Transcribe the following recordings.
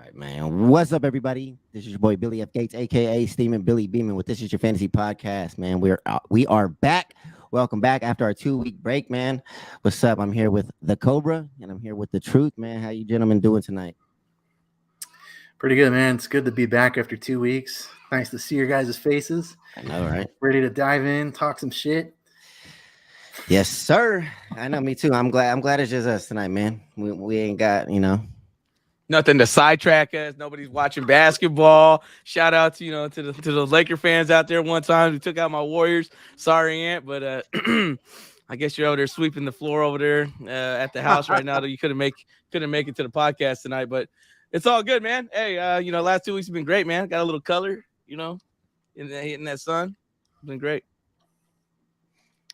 right, man. What's up, everybody? This is your boy Billy F. Gates, aka Steamin' Billy Beeman with This Is Your Fantasy Podcast, man. We are back. Welcome back after our 2-week break, man. What's up? I'm here with the Cobra, and I'm here with the Truth, man. How you gentlemen doing tonight? Pretty good, man. It's good to be back after 2 weeks. Nice to see your guys' faces. I know, right? Ready to dive in, talk some shit. Yes, sir. I know, me too. I'm glad it's just us tonight, man. We ain't got, nothing to sidetrack us. Nobody's watching basketball. Shout out to to the Laker fans out there. One time who took out my Warriors. Sorry, Ant, but I guess you're over there sweeping the floor over there at the house right now. That you couldn't make it to the podcast tonight, but it's all good, man. Hey, last 2 weeks have been great, man. Got a little color, hitting that sun. It's been great.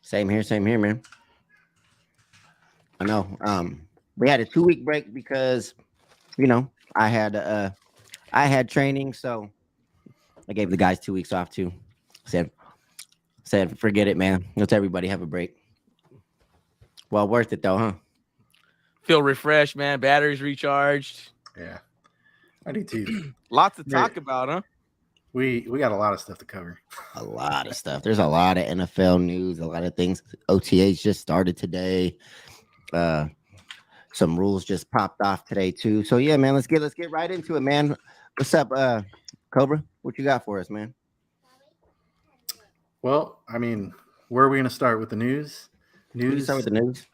Same here, man. I know. We had a 2-week break because I had training, so I gave the guys 2 weeks off too. Said forget it, man. Let's everybody have a break. Well, worth it though, huh? Feel refreshed, man. Batteries recharged. Yeah, I do too. Lots to talk about, huh? We got a lot of stuff to cover. A lot of stuff. There's a lot of NFL news, a lot of things. OTAs just started today. Some rules just popped off today too. So yeah, man, let's get right into it, man. What's up, Cobra? What you got for us, man? Well, I mean, where are we gonna start with the news? Start with the news.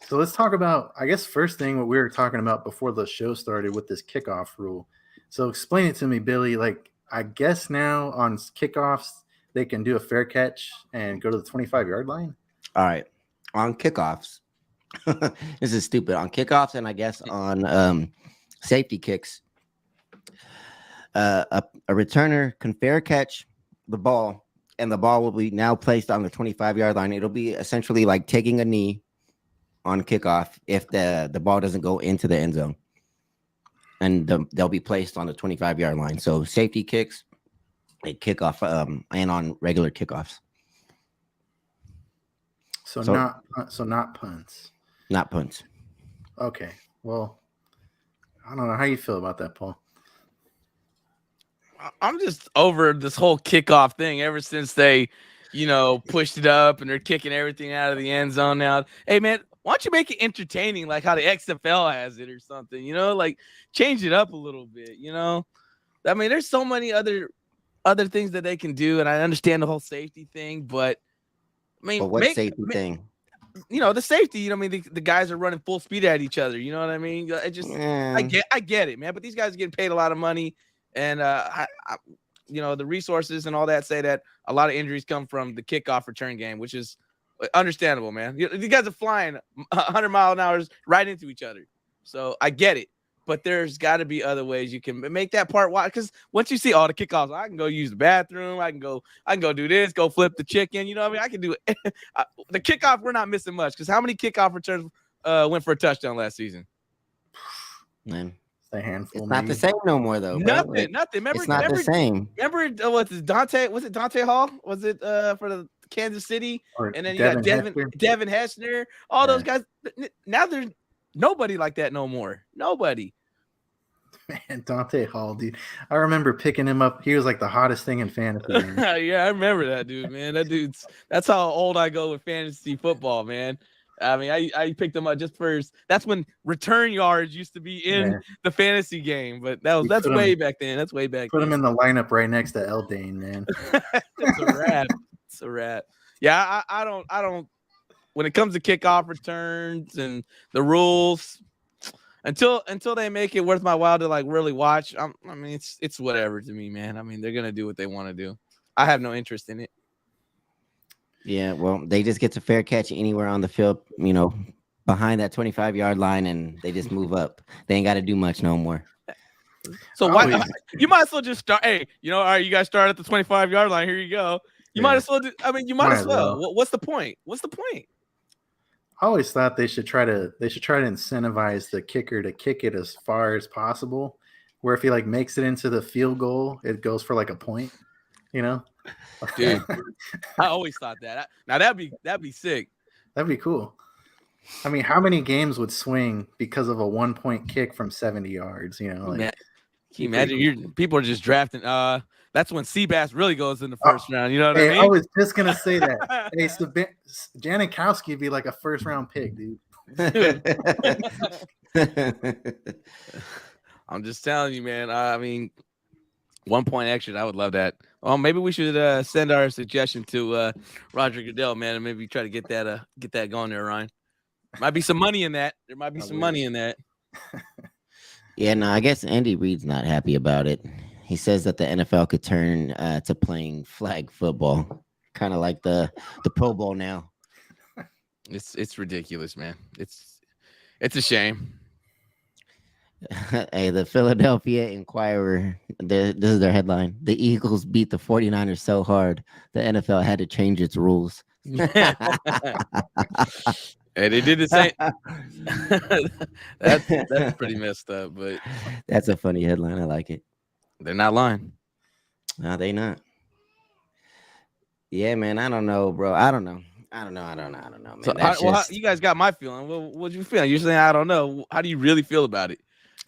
So let's talk about, I guess, first thing what we were talking about before the show started with this kickoff rule. So explain it to me, Billy. Like, I guess now on kickoffs they can do a fair catch and go to the 25-yard line. All right, on kickoffs. This is stupid. On kickoffs and I guess on safety kicks, a returner can fair catch the ball, and the ball will be now placed on the 25-yard line. It'll be essentially like taking a knee on kickoff if the ball doesn't go into the end zone, and they'll be placed on the 25-yard line. So safety kicks, a kickoff, and on regular kickoffs. So not punts. Not punts. Okay. Well, I don't know how you feel about that, Paul. I'm just over this whole kickoff thing ever since they, pushed it up and they're kicking everything out of the end zone now. Hey, man, why don't you make it entertaining like how the XFL has it or something, like change it up a little bit, I mean, there's so many other things that they can do, and I understand the whole safety thing, but I mean, what safety thing? The safety, the guys are running full speed at each other. You know what I mean? I get it, man. But these guys are getting paid a lot of money, and the resources and all that say that a lot of injuries come from the kickoff return game, which is understandable, man. These guys are flying 100 mile an hour right into each other, so I get it. But there's got to be other ways you can make that part wide. Because once you see all the kickoffs, I can go use the bathroom. I can go do this, go flip the chicken. You know what I mean? I can do it. The kickoff, we're not missing much. Because how many kickoff returns went for a touchdown last season? Man, it's a handful. It's not the same no more, though. Nothing. Remember, it's not the same. Remember, was it Dante Hall? Was it for the Kansas City? And then you got Devin Hessner. All those guys. Now there's nobody like that no more. Nobody. Man, Dante Hall, dude. I remember picking him up. He was like the hottest thing in fantasy. Yeah, I remember that dude, man. That's how old I go with fantasy football, man. I mean, I picked him up just first. That's when return yards used to be in the fantasy game, but that's way back then. That's way back. Put him in the lineup right next to Eldane, man. It's a wrap. It's a wrap. Yeah, I don't. When it comes to kickoff returns and the rules, until they make it worth my while to like really watch, I mean, it's whatever to me, man. I mean, they're gonna do what they want to do. I have no interest in it. Yeah, well, they just get to fair catch anywhere on the field, behind that 25-yard line, and they just move up. They ain't got to do much no more. So why you might as well just start? Hey, all right, you guys start at the 25-yard line. Here you go. You might as well. You might as well. What's the point? I always thought they should try to incentivize the kicker to kick it as far as possible, where if he like makes it into the field goal, it goes for like a point, Dude, I always thought that. Now that'd be sick. That'd be cool. I mean, how many games would swing because of a 1-point kick from 70 yards? You know, like, Man, can you imagine? People are just drafting. That's when Seabass really goes in the first round. You know what I mean? I was just gonna say that. Hey, Janikowski would be like a first-round pick, dude. I'm just telling you, man. I mean, 1 point extra. I would love that. Well, maybe we should send our suggestion to Roger Goodell, man, and maybe try to get that going there, Ryan. Might be some money in that. There might be some money in that. Yeah, no, I guess Andy Reid's not happy about it. He says that the NFL could turn to playing flag football, kind of like the Pro Bowl now. It's ridiculous, man. It's a shame. Hey, the Philadelphia Inquirer, this is their headline. The Eagles beat the 49ers so hard, the NFL had to change its rules. And they did the same. That's pretty messed up, but that's a funny headline. I like it. They're not lying. No, they not. Yeah, man. I don't know, bro. I don't know, man. So, you guys got my feeling. What you feeling? You're saying I don't know. How do you really feel about it?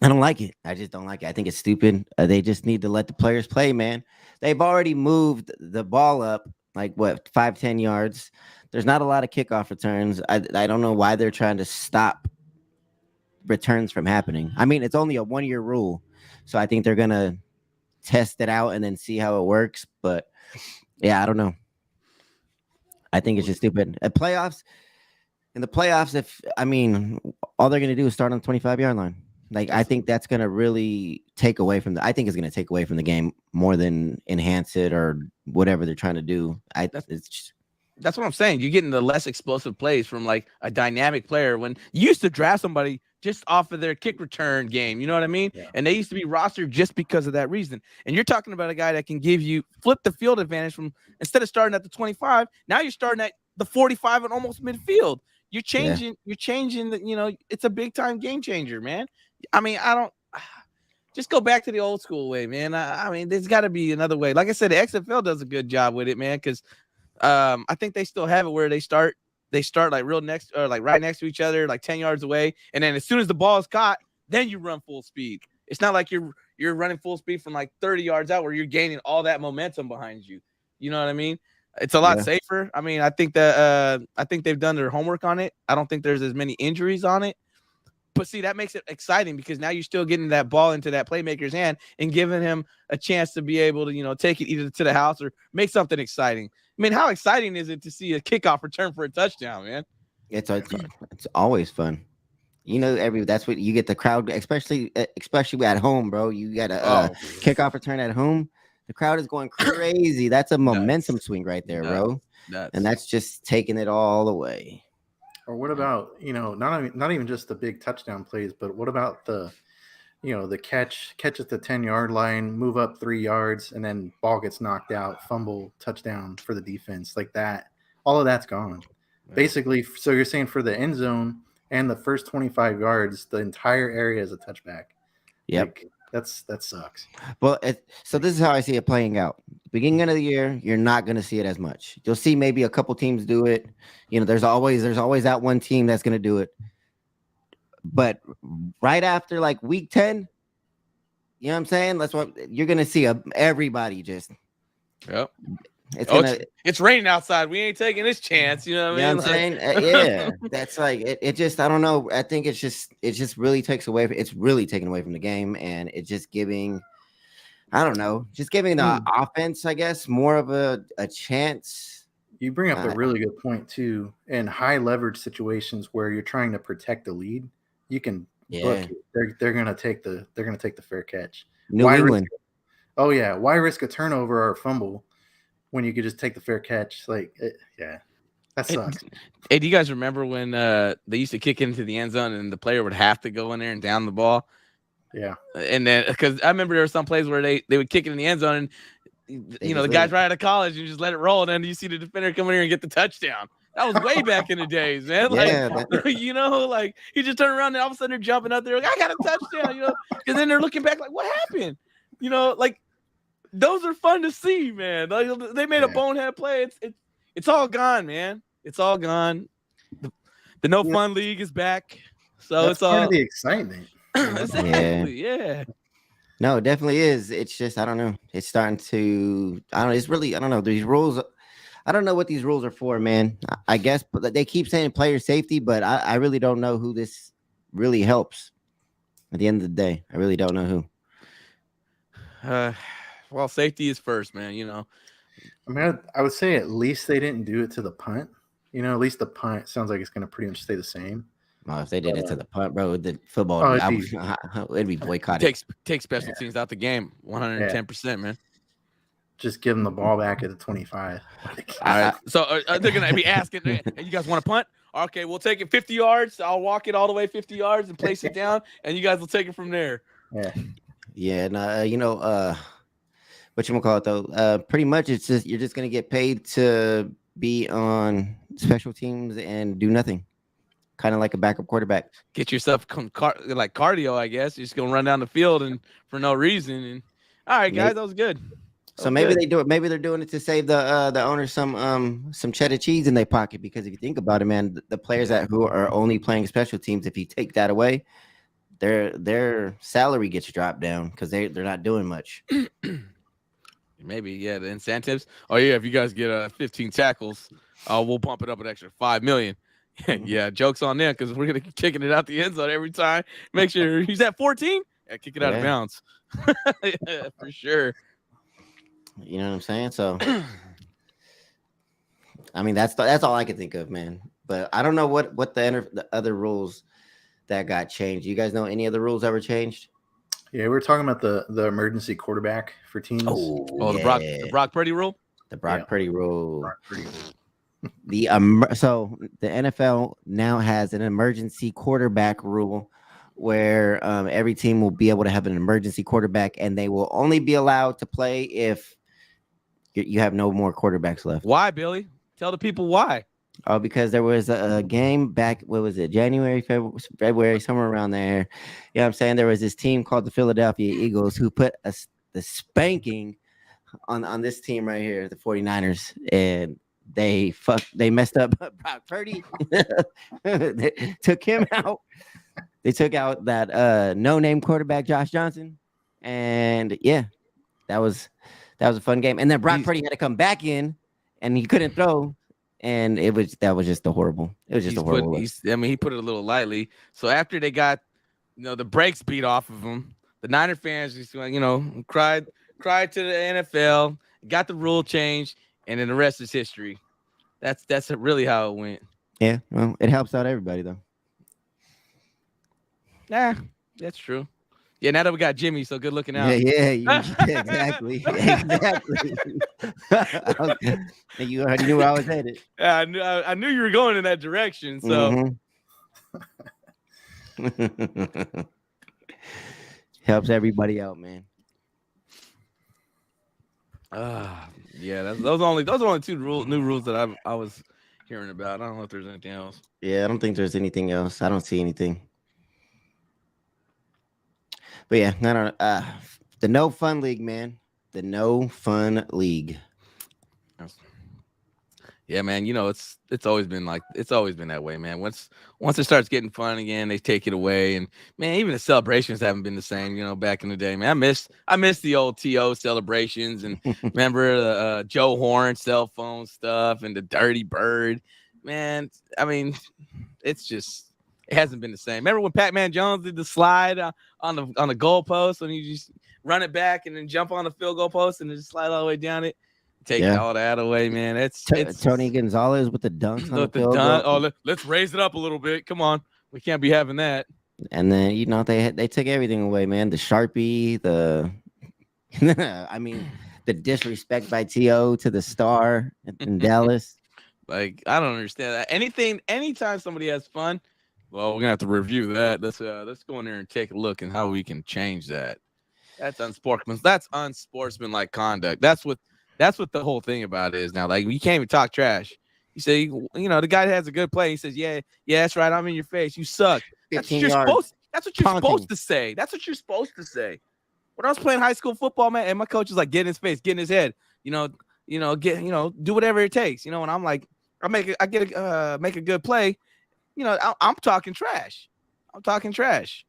I don't like it. I just don't like it. I think it's stupid. They just need to let the players play, man. They've already moved the ball up like 5-10 yards. There's not a lot of kickoff returns. I don't know why they're trying to stop returns from happening. I mean, it's only a 1-year rule, so I think they're gonna test it out and then see how it works. But yeah, I don't know. I think it's just stupid. In the playoffs, all they're gonna do is start on the 25-yard line. Like, I think that's gonna really take away from I think it's gonna take away from the game more than enhance it or whatever they're trying to do. That's what I'm saying. You're getting the less explosive plays from like a dynamic player when you used to draft somebody just off of their kick return game. You know what I mean? Yeah. And they used to be rostered just because of that reason. And you're talking about a guy that can flip the field advantage from instead of starting at the 25, now you're starting at the 45 and almost midfield. You're changing the, it's a big time game changer, man. I mean, just go back to the old school way, man. I mean, there's got to be another way. Like I said, the XFL does a good job with it, man, because I think they still have it where they start like right next to each other, like 10 yards away. And then as soon as the ball is caught, then you run full speed. It's not like you're running full speed from like 30 yards out where you're gaining all that momentum behind you. You know what I mean? It's a lot safer. I mean, I think they've done their homework on it. I don't think there's as many injuries on it. But see, that makes it exciting because now you're still getting that ball into that playmaker's hand and giving him a chance to be able to, take it either to the house or make something exciting. I mean, how exciting is it to see a kickoff return for a touchdown, man? It's always fun. That's what you get the crowd, especially at home, bro. You got a kickoff return at home. The crowd is going crazy. That's a momentum swing right there, bro. And that's just taking it all away. Or what about, not even just the big touchdown plays, but what about the catch at the 10-yard line, move up 3 yards, and then ball gets knocked out, fumble, touchdown for the defense, like that. All of that's gone. Yeah. Basically, so you're saying for the end zone and the first 25 yards, the entire area is a touchback. Yep. That sucks. Well, so this is how I see it playing out. Beginning of the year, you're not going to see it as much. You'll see maybe a couple teams do it. There's always that one team that's going to do it. But right after like week 10, you know what I'm saying? That's what you're going to see. Everybody just. Yep. It's raining outside. We ain't taking this chance. You know what I mean? I'm saying? Yeah. That's like it just, I don't know. I think it just really takes away. It's really taken away from the game, and it's just giving, I don't know, just giving the offense, I guess, more of a chance. You bring up a really good point too. In high leverage situations where you're trying to protect the lead, you can book it. They're gonna take the fair catch. New England. Why risk a turnover or a fumble when you could just take the fair catch? That sucks. Hey, do you guys remember when they used to kick into the end zone and the player would have to go in there and down the ball? Yeah. And then because I remember there were some plays where they would kick it in the end zone and the guys right out of college, you just let it roll, and then you see the defender come in here and get the touchdown. That was way back in the days, man. You just turn around and all of a sudden they're jumping up there, like, I got a touchdown, and then they're looking back like, what happened? Those are fun to see, man. They made a bonehead play. It's all gone, man. It's all gone. The No Fun League is back. So That's it's part all of the excitement. exactly, yeah. No, it definitely is. It's just I don't know. It's starting to I don't know. It's really I don't know. These rules I don't know what these rules are for, man. I guess but they keep saying player safety, but I really don't know who this really helps. At the end of the day, I really don't know who. Well, safety is first, man. You know, I mean, I would say at least they didn't do it to the punt. You know, at least the punt sounds like it's going to pretty much stay the same. Well, if they did it to the punt, bro, the football, Oh, it'd be boycotted. take special teams out the game, 110%, man. Just give them the ball back at the 25. All right. So they're gonna be asking, hey, you guys want to punt? Okay, we'll take it 50 yards. I'll walk it all the way 50 yards and place it down, and you guys will take it from there. Yeah. Yeah, and you know, what you gonna call it though? Pretty much, it's just you're just gonna get paid to be on special teams and do nothing, kind of like a backup quarterback. Get yourself like cardio, I guess. You're just gonna run down the field and for no reason. And all right, guys, that was good. So maybe they do it. Maybe they're doing it to save the owner some cheddar cheese in their pocket. Because if you think about it, man, the players who are only playing special teams, if you take that away, their salary gets dropped down because they're not doing much. Maybe, yeah, the incentives. Oh yeah, if you guys get 15 tackles, we'll bump it up an extra $5 million. Yeah, jokes on them because we're gonna keep kicking it out the end zone every time. Make sure he's at 14. Yeah, kick it out of bounds. Yeah, for sure. You know what I'm saying? So, I mean, that's all I can think of, man. But I don't know what the other rules that got changed. You guys know any of the rules ever changed? Yeah, we were talking about the emergency quarterback for teams. The Brock Purdy rule. The Brock Purdy rule. Brock Purdy rule. So the NFL now has an emergency quarterback rule where every team will be able to have an emergency quarterback, and they will only be allowed to play if you have no more quarterbacks left. Why, Billy? Tell the people why. Oh, because there was a game back, what was it, January, February, somewhere around there. You know what I'm saying? There was this team called the Philadelphia Eagles who put the spanking on this team right here, the 49ers, and they messed up Brock Purdy. They took him out. They took out that no-name quarterback, Josh Johnson. And yeah, that was a fun game. And then Brock Purdy had to come back in, and he couldn't throw. And that was just a horrible. It was just a horrible. He put it a little lightly. So after they got, the brakes beat off of them, the Niner fans just cried to the NFL, got the rule changed, and then the rest is history. That's really how it went. Yeah, well, it helps out everybody though. Nah, that's true. Yeah, now that we got Jimmy, so good looking out. Yeah, exactly. You already knew where I was headed. Yeah, I knew you were going in that direction. So helps everybody out, man. Yeah, those are only two new rules that I was hearing about. I don't know if there's anything else. Yeah, I don't think there's anything else. I don't see anything. But yeah, no. The No Fun League, man. The No Fun League. Yeah, man. It's always been that way, man. Once it starts getting fun again, they take it away, and man, even the celebrations haven't been the same. Back in the day, man. I miss the old TO celebrations, and remember the Joe Horn cell phone stuff and the Dirty Bird, man. I mean, it hasn't been the same. Remember when Pac-Man Jones did the slide on the goalpost when you just run it back and then jump on the field goal post and then just slide all the way down it? Take all that away, man. It's Tony Gonzalez with the dunks on the field goal. Oh, let's raise it up a little bit. Come on, we can't be having that. And then they took everything away, man. The Sharpie, I mean, the disrespect by T.O. to the star in Dallas. Like, I don't understand that. Anytime somebody has fun. Well, we're gonna have to review that. Let's go in there and take a look and how we can change that. That's unsportsmanlike conduct. That's what the whole thing about it is now. Like, you can't even talk trash. You say, the guy has a good play. He says, yeah, that's right. I'm in your face. You suck. That's what you're supposed to say. That's what you're supposed to say. When I was playing high school football, man, and my coach was like, get in his face, get in his head. Do whatever it takes. And I'm like, make a good play. I'm talking trash. I'm talking trash.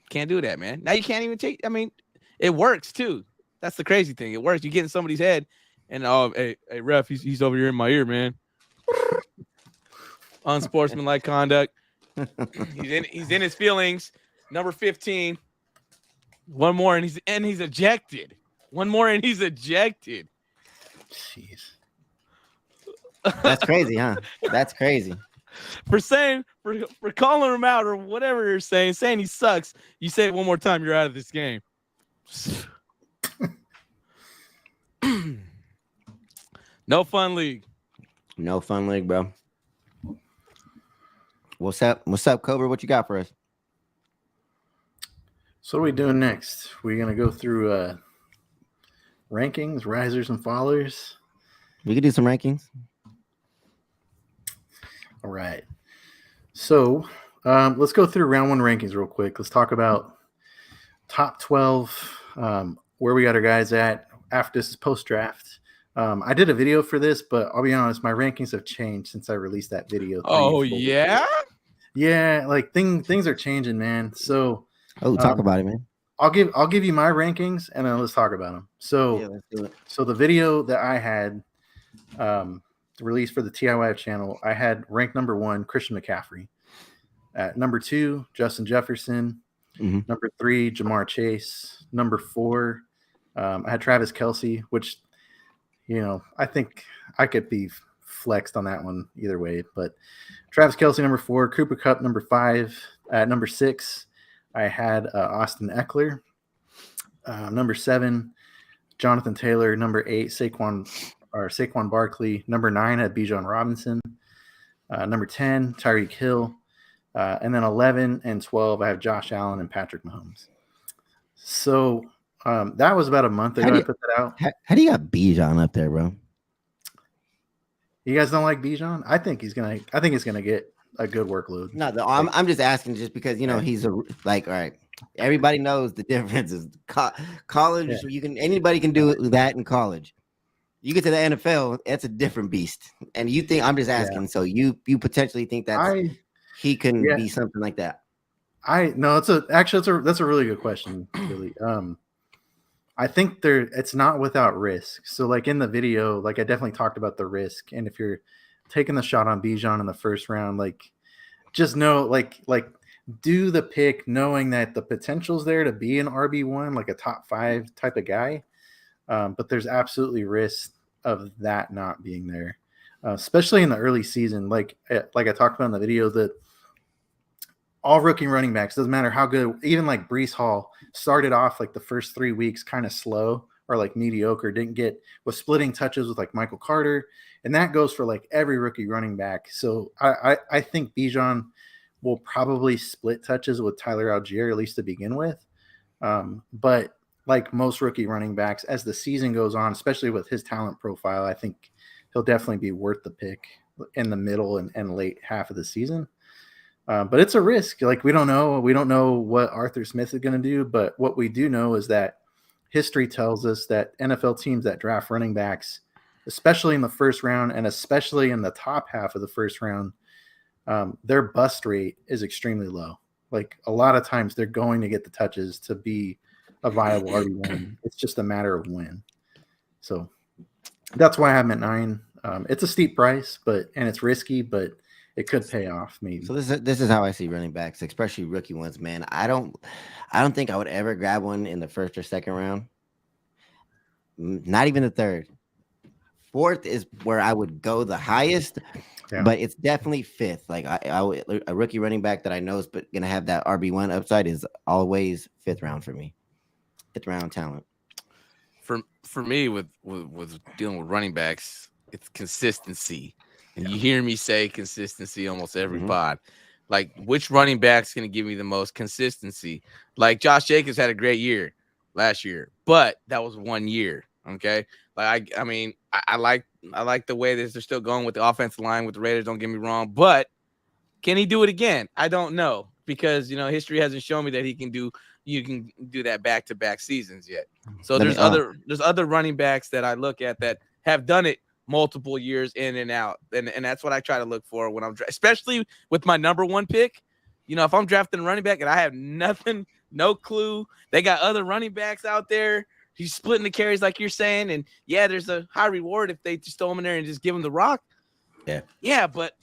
Can't do that, man. Now you can't even take. I mean, it works too. That's the crazy thing. It works. You get in somebody's head, and hey, ref, he's over here in my ear, man. Unsportsmanlike conduct. He's in his feelings. Number 15. One more, and he's ejected. One more, and he's ejected. Jeez. That's crazy, huh? That's crazy. For calling him out or whatever you're saying he sucks. You say it one more time, you're out of this game. No fun league. No fun league, bro. What's up, Cobra? What you got for us? So what are we doing next? We're gonna go through rankings, risers and fallers. We could do some rankings. All right. So let's go through round 1 rankings real quick. Let's talk about top 12, where we got our guys at after this is post-draft. I did a video for this, but I'll be honest, my rankings have changed since I released that video. Oh, yeah? Yeah, like things are changing, man. So talk about it, man. I'll give you my rankings, and then let's talk about them. So, yeah, let's do it. So the video that I had released for the TIYF channel, I had ranked number 1 Christian McCaffrey. At number 2, Justin Jefferson. Mm-hmm. Number 3, Jamar Chase. Number 4, I had Travis Kelce, which, I think I could be flexed on that one either way. But Travis Kelce, number 4, Cooper Kupp, number 5. At number 6, I had Austin Eckler. Number 7, Jonathan Taylor. Number 8, Saquon Barkley. Number 9, I had Bijan Robinson. Number 10, Tyreek Hill. And then 11 and 12, I have Josh Allen and Patrick Mahomes. So that was about a month ago I put that out. How do you got Bijan up there, bro? You guys don't like Bijan? I think he's gonna get a good workload. No, I'm just asking just because he's all right. Everybody knows the difference is college. Yeah. Anybody can do that in college. You get to the NFL, it's a different beast. And you think I'm just asking, so you potentially think that he can be something like that? That's a really good question, Billy. I think it's not without risk. So like in the video, like I definitely talked about the risk. And if you're taking the shot on Bijan in the first round, like just know, like do the pick knowing that the potential's there to be an RB1, like a top 5 type of guy. But there's absolutely risk of that not being there, especially in the early season. Like I talked about in the video, that all rookie running backs, doesn't matter how good, even like Breece Hall started off like the first 3 weeks kind of slow or like mediocre, was splitting touches with like Michael Carter. And that goes for like every rookie running back. So I think Bijan will probably split touches with Tyler Algier, at least to begin with. But like most rookie running backs, as the season goes on, especially with his talent profile, I think he'll definitely be worth the pick in the middle and late half of the season. But it's a risk. Like we don't know what Arthur Smith is going to do, but what we do know is that history tells us that NFL teams that draft running backs, especially in the first round and especially in the top half of the first round, their bust rate is extremely low. Like a lot of times they're going to get the touches to be a viable RB1. It's just a matter of when. So that's why I'm at 9. It's a steep price, and it's risky, but it could pay off maybe. So this is how I see running backs, especially rookie ones, man. I don't think I would ever grab one in the first or second round. Not even the third. Fourth is where I would go the highest, but it's definitely fifth. Like a rookie running back that I know is going to have that RB1 upside is always fifth round for me. Fifth round talent. For me, with dealing with running backs, it's consistency. And you hear me say consistency almost every pod. Like, which running back's going to give me the most consistency? Like, Josh Jacobs had a great year last year, but that was 1 year. Okay. Like, I like the way that they're still going with the offensive line with the Raiders. Don't get me wrong, but can he do it again? I don't know, because history hasn't shown me that you can do that back-to-back seasons yet. So there's other running backs that I look at that have done it multiple years in and out. And that's what I try to look for when I'm especially with my number one pick. You know, if I'm drafting a running back and I have nothing, no clue, they got other running backs out there. He's splitting the carries like you're saying. And yeah, there's a high reward if they just throw him in there and just give him the rock. Yeah, but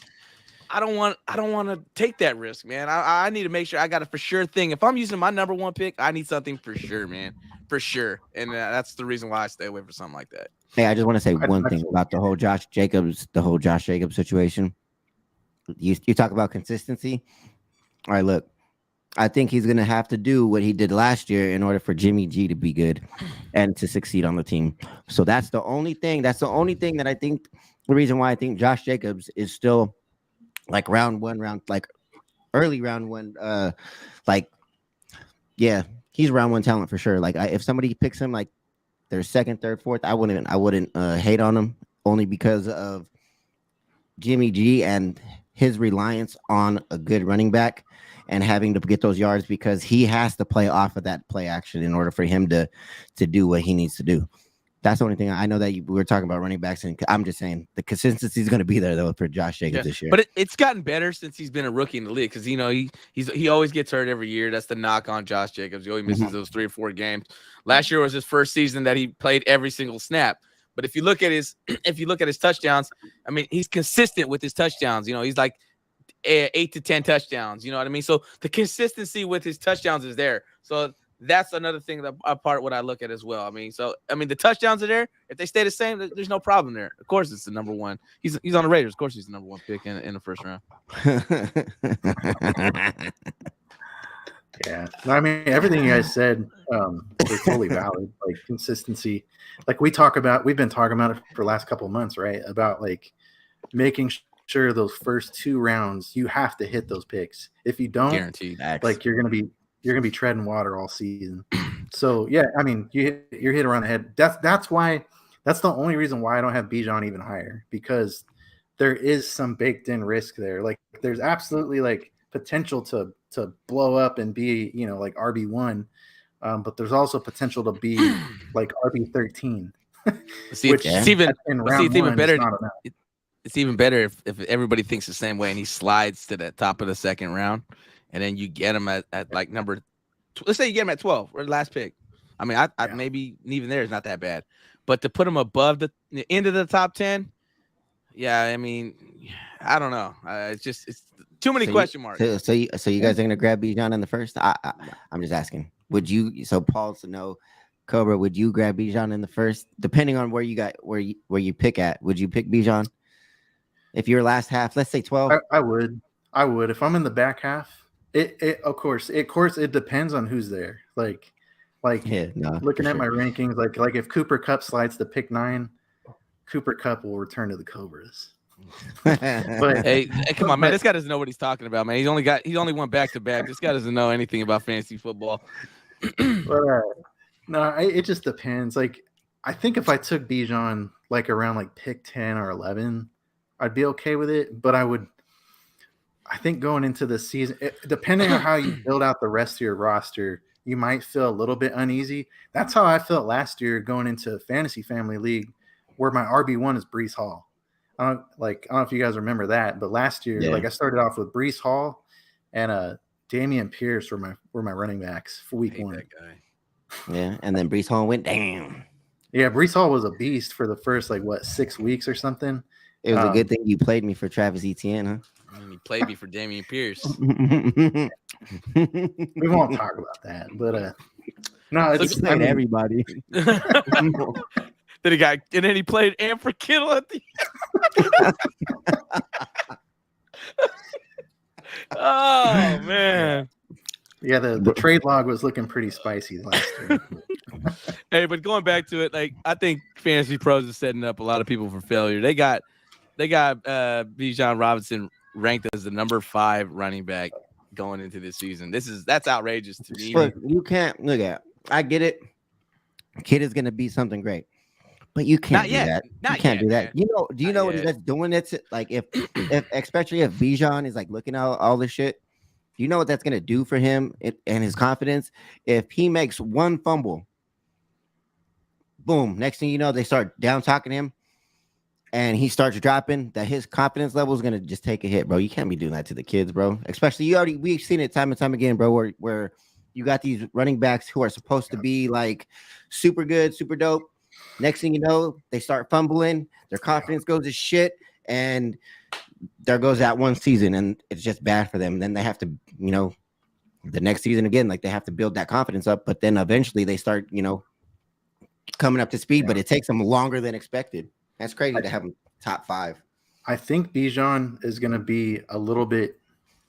I don't want to take that risk, man. I need to make sure I got a for sure thing. If I'm using my number one pick, I need something for sure, man. For sure. And that's the reason why I stay away from something like that. Hey, I just want to say one thing about the whole Josh Jacobs situation. You talk about consistency. All right, look, I think he's going to have to do what he did last year in order for Jimmy G to be good and to succeed on the team. So that's the only thing. That's the only thing that I think the reason why I think Josh Jacobs is still like early round one. He's round one talent for sure. Like if somebody picks him like their second, third, fourth, I wouldn't hate on him only because of Jimmy G and his reliance on a good running back and having to get those yards because he has to play off of that play action in order for him to do what he needs to do. That's the only thing. I know that we were talking about running backs, and I'm just saying the consistency is going to be there though for Josh Jacobs this year. But it's gotten better since he's been a rookie in the league because he always gets hurt every year. That's the knock on Josh Jacobs. He always misses those 3 or 4 games. Last year was his first season that he played every single snap. But if you look at his touchdowns, I mean, he's consistent with his touchdowns. You know, he's like 8 to 10 touchdowns. You know what I mean? So the consistency with his touchdowns is there. So that's another thing that what I look at as well. I mean, the touchdowns are there. If they stay the same, there's no problem there. Of course, it's the number one. He's on the Raiders. Of course, he's the number one pick in the first round. Yeah, I mean, everything you guys said is totally valid. Like consistency, like we've been talking about it for the last couple of months, right? About like making sure those first 2 rounds you have to hit those picks. If you don't, guaranteed, like you're gonna be treading water all season. So yeah, I mean, you're hit around the head. That's the only reason why I don't have Bijan even higher, because there is some baked in risk there. Like there's absolutely like potential to blow up and be, you know, like RB1, but there's also potential to be like RB13. It's even better if everybody thinks the same way and he slides to the top of the second round, and then you get him at like number. Let's say you get him at 12 or the last pick. I mean, I maybe even there is not that bad, but to put him above the end of the top 10, yeah, I mean, I don't know. It's too many question marks. So you guys are gonna grab Bijan in the first? I'm just asking. Would you? So Paul's to know, Cobra, would you grab Bijan in the first? Depending on where you pick at, would you pick Bijan? If your last half, let's say 12. I would if I'm in the back half. Of course it depends on who's there. Looking at my rankings, like if Cooper Kupp slides to pick 9, Cooper Kupp will return to the Cobras. But hey, come on, man! This guy doesn't know what he's talking about, man. He's only won back-to-back. This guy doesn't know anything about fantasy football. No, it just depends. Like, I think if I took Bijan like around like pick 10 or 11, I'd be okay with it. But I think going into the season, depending on how you build out the rest of your roster, you might feel a little bit uneasy. That's how I felt last year going into Fantasy Family League, where my RB1 is Breece Hall. I don't know if you guys remember that, but last year, I started off with Breece Hall and Dameon Pierce were my running backs for week 1. That guy. Yeah, and then Breece Hall went down. Yeah, Breece Hall was a beast for the first 6 weeks or something. It was a good thing you played me for Travis Etienne, huh? You played me for Dameon Pierce. We won't talk about that, but no, it's everybody. Then he played Amber Kittle at the Oh man. Yeah, the trade log was looking pretty spicy last year. Hey, but going back to it, I think Fantasy Pros is setting up a lot of people for failure. They got Bijan Robinson ranked as the number 5 running back going into this season. That's outrageous to me. Look, you can't look at. I get it. Kid is going to be something great, but you can't do that. You can't do that. You know? Do you know what that's doing? That's like if especially if Bijan is like looking at all this shit. Do you know what that's going to do for him and his confidence? If he makes one fumble, boom, next thing you know, they start down talking him. and he starts dropping, that his confidence level is gonna just take a hit, bro. You can't be doing that to the kids, bro. Especially we've seen it time and time again, bro, where you got these running backs who are supposed to be like super good, super dope. Next thing you know, they start fumbling, their confidence goes to shit, and there goes that one season, and it's just bad for them. Then they have to, the next season again, like they have to build that confidence up, but then eventually they start, coming up to speed, but it takes them longer than expected. That's crazy to have them top 5. I think Bijan is going to be a little bit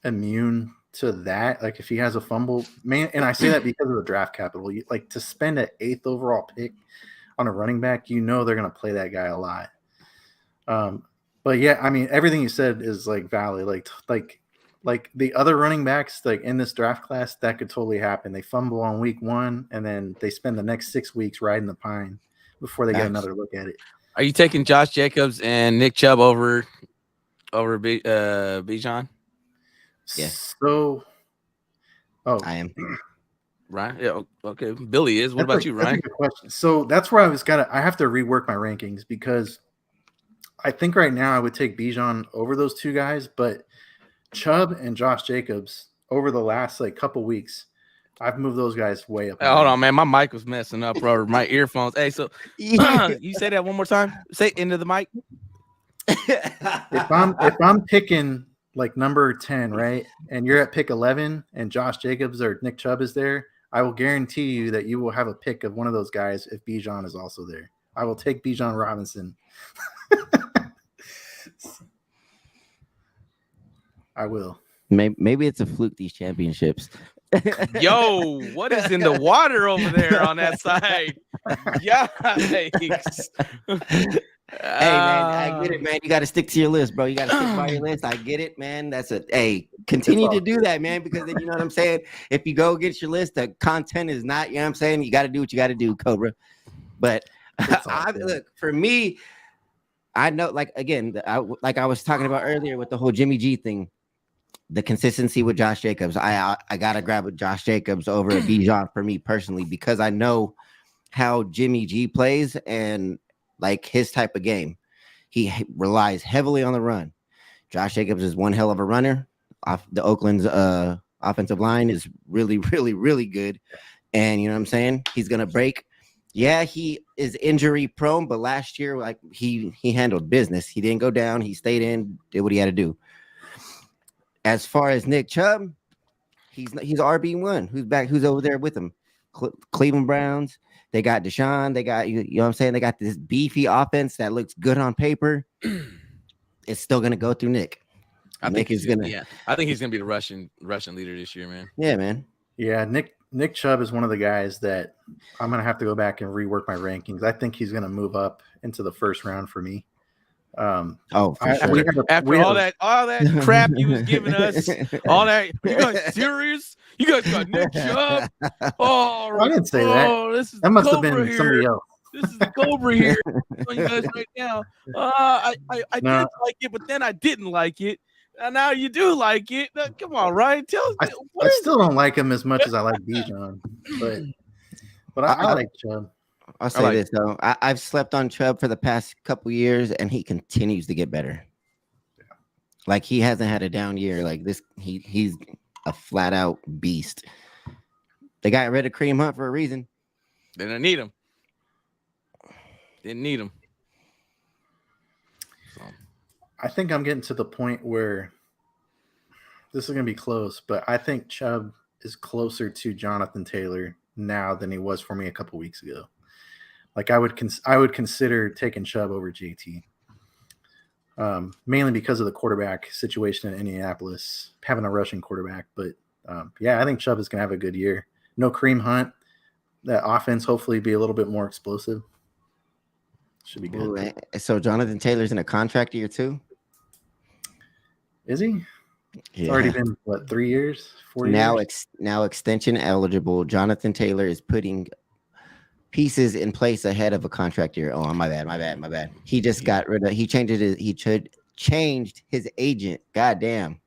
immune to that. Like if he has a fumble, man, and I say that because of the draft capital. Like to spend an 8th overall pick on a running back, they're going to play that guy a lot. But yeah, I mean, everything you said is like valid. Like the other running backs, like in this draft class, that could totally happen. They fumble on week 1, and then they spend the next 6 weeks riding the pine before they get another look at it. Are you taking Josh Jacobs and Nick Chubb over Bijan? Yeah. So, I am. Ryan? Yeah, okay. Billy is. What about you, Ryan? That's a good question. So that's where I have to rework my rankings because I think right now I would take Bijan over those 2 guys, but Chubb and Josh Jacobs over the last couple weeks, I've moved those guys way up. Hey, hold on, man. My mic was messing up, bro. My earphones. Hey, so you say that one more time? Say into the mic. If I'm picking like number 10, right, and you're at pick 11, and Josh Jacobs or Nick Chubb is there, I will guarantee you that you will have a pick of one of those guys if Bijan is also there. I will take Bijan Robinson. I will. Maybe it's a fluke, these championships. Yo, what is in the water over there on that side? Yikes. Hey, man, I get it, man. You got to stick to your list, bro. You got to stick by your list. I get it, man. Continue to do that, man, because then you know what I'm saying? If you go against your list, the content is not, you know what I'm saying? You got to do what you got to do, Cobra. But look, for me, I know, like, again, like I was talking about earlier with the whole Jimmy G thing, the consistency with Josh Jacobs. I got to grab with Josh Jacobs over Bijan for me personally, because I know how Jimmy G plays and like his type of game. He relies heavily on the run. Josh Jacobs is one hell of a runner. The Oakland's offensive line is really, really, really good. And you know what I'm saying? He's going to break. Yeah, he is injury prone, but last year, like he handled business. He didn't go down. He stayed in, did what he had to do. As far as Nick Chubb, he's RB1. Who's back? Who's over there with him? Cleveland Browns. They got Deshaun. They got, you know what I'm saying? They got this beefy offense that looks good on paper. It's still going to go through Nick. I think he's going to be the Russian leader this year, man. Yeah, man. Yeah, Nick Chubb is one of the guys that I'm going to have to go back and rework my rankings. I think he's going to move up into the first round for me. For sure. After all that crap you was giving us, all that, you guys serious? You guys got Nick Chubb? Oh, I didn't say that. That must have been somebody else. This is the Cobra here. You guys right now. I didn't like it, but then I didn't like it. And now you do like it. Come on, Ryan. I still don't like him as much as I like Bijan, but I like Chubb. I'll say this though. I've slept on Chubb for the past couple years, and he continues to get better. Yeah. Like he hasn't had a down year. Like this, he's a flat out beast. They got rid of Kareem Hunt for a reason. They didn't need him. Didn't need him. So. I think I'm getting to the point where this is going to be close, but I think Chubb is closer to Jonathan Taylor now than he was for me a couple weeks ago. Like I would consider taking Chubb over JT, mainly because of the quarterback situation in Indianapolis, having a rushing quarterback. But I think Chubb is going to have a good year. No Kareem Hunt. That offense hopefully be a little bit more explosive. Should be good. Ooh, so Jonathan Taylor's in a contract year too? Is he? It's already been 3 years, 4 years? Now extension eligible. Jonathan Taylor is putting pieces in place ahead of a contract year. Oh, my bad. He just got rid of. He changed his agent. Goddamn.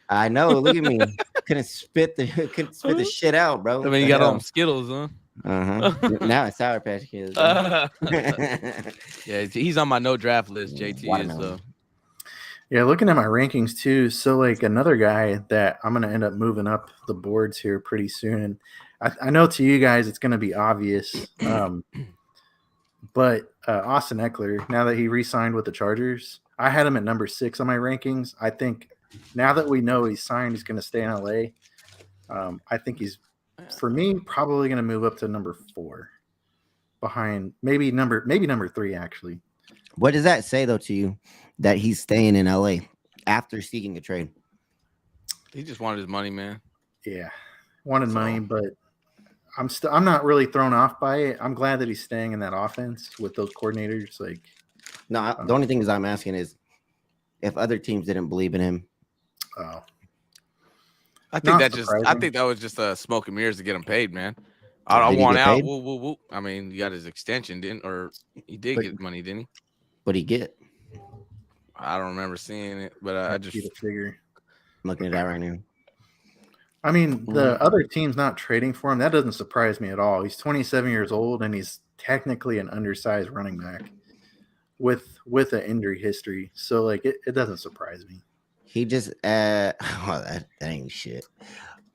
I know. Look at me. Couldn't spit the shit out, bro. I mean, you got all them Skittles, huh? Now it's Sour Patch Kids. Yeah, he's on my no draft list. JT is Watermelon. Yeah, looking at my rankings too. So like another guy that I'm gonna end up moving up the boards here pretty soon. And I know to you guys it's gonna be obvious. But Austin Eckler, now that he re-signed with the Chargers, I had him at number 6 on my rankings. I think now that we know he's signed, he's gonna stay in LA. I think he's, for me, probably gonna move up to number 4. Behind maybe number 3 actually. What does that say though to you that he's staying in LA after seeking a trade? He just wanted his money, man. Yeah, wanted money, but I'm not really thrown off by it. I'm glad that he's staying in that offense with those coordinators. Like, no, the only thing is I'm asking is if other teams didn't believe in him. Oh, I think that was just smoke and mirrors to get him paid, man. I Did he want get out. paid? Woo, woo, woo. I mean, he got his extension, he did get money, didn't he? What'd he get? I don't remember seeing it, but I just see the figure. I'm looking at that right now. I mean, the other team's not trading for him. That doesn't surprise me at all. He's 27 years old, and he's technically an undersized running back with an injury history. So, like, it doesn't surprise me. He just that ain't shit.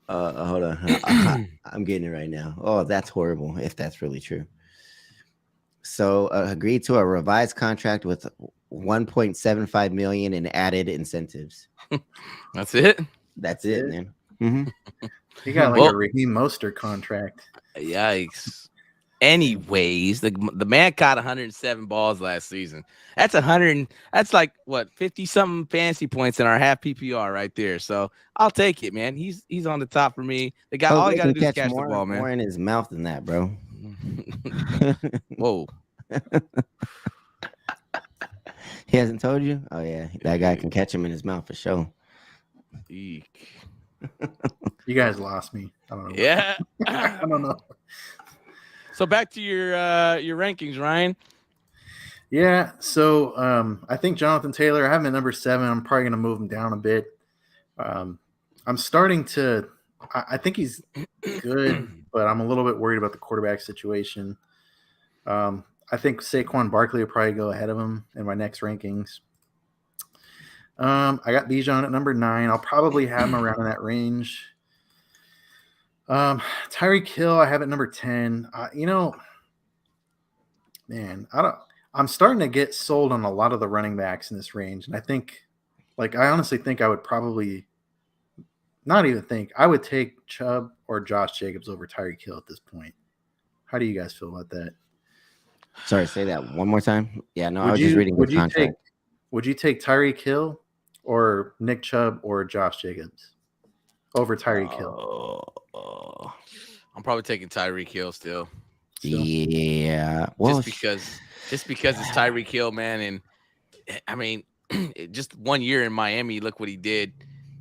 Hold on. I'm getting it right now. Oh, that's horrible if that's really true. So agreed to a revised contract with 1.75 million in added incentives. That's it. That's it, man. Mm-hmm. He got like a Raheem Mostert contract. Yikes. Anyways, the man caught 107 balls last season. That's 100. That's like what 50 something fantasy points in our half PPR right there. So I'll take it, man. He's on the top for me. The guy, all he got to do is catch the ball, man. More in his mouth than that, bro. Whoa. He hasn't told you? Oh yeah, that guy can catch him in his mouth for sure. Eek. You guys lost me. I don't know. Yeah. I don't know. So back to your rankings, Ryan. Yeah, so I think Jonathan Taylor, I have him at number 7. I'm probably going to move him down a bit. I'm starting to – I think he's good, but I'm a little bit worried about the quarterback situation. I think Saquon Barkley will probably go ahead of him in my next rankings. I got Bijan at number 9. I'll probably have him around in that range. Tyreek Hill, I have at number 10. Man, I'm starting to get sold on a lot of the running backs in this range. And I think, I honestly think I would probably not even think I would take Chubb or Josh Jacobs over Tyreek Hill at this point. How do you guys feel about that? Sorry, say that one more time. Yeah, no, I was just reading the contract. Would you take Tyreek Hill or Nick Chubb or Josh Jacobs over Tyreek Hill? I'm probably taking Tyreek Hill still. Yeah. Well, just because it's Tyreek Hill, man. And I mean, just 1 year in Miami, look what he did.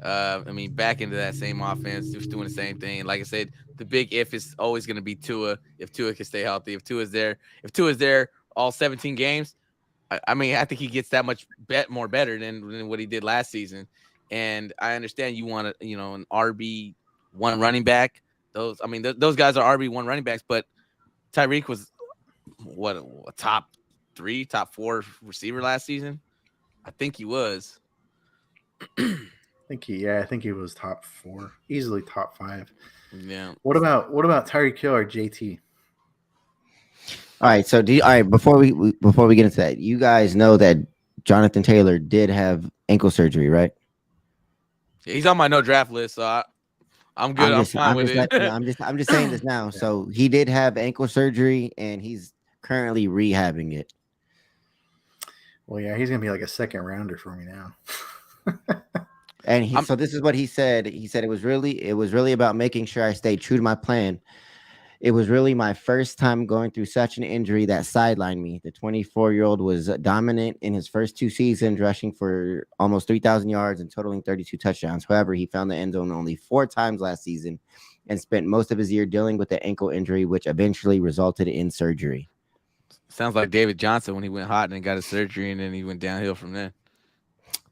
Back into that same offense, just doing the same thing. Like I said, the big if is always going to be Tua. If Tua can stay healthy, if Tua is there all 17 games, I think he gets that much more better than what he did last season. And I understand you want an RB1 running back. Those guys are RB1 running backs, but Tyreek was a top 3, top 4 receiver last season. I think he was. I think he was top 4, easily top 5. Yeah. What about Tyreek Hill or JT? All right. So before we get into that, you guys know that Jonathan Taylor did have ankle surgery, right? Yeah, he's on my no draft list, so I'm good. I'm fine with it. I'm just saying this now. Yeah. So he did have ankle surgery, and he's currently rehabbing it. Well, yeah, he's gonna be like a second rounder for me now. And so this is what he said. He said it was really about making sure I stayed true to my plan. It was really my first time going through such an injury that sidelined me. The 24-year-old was dominant in his first 2 seasons, rushing for almost 3,000 yards and totaling 32 touchdowns. However, he found the end zone only 4 times last season and spent most of his year dealing with the ankle injury, which eventually resulted in surgery. Sounds like David Johnson when he went hot and got his surgery, and then he went downhill from there.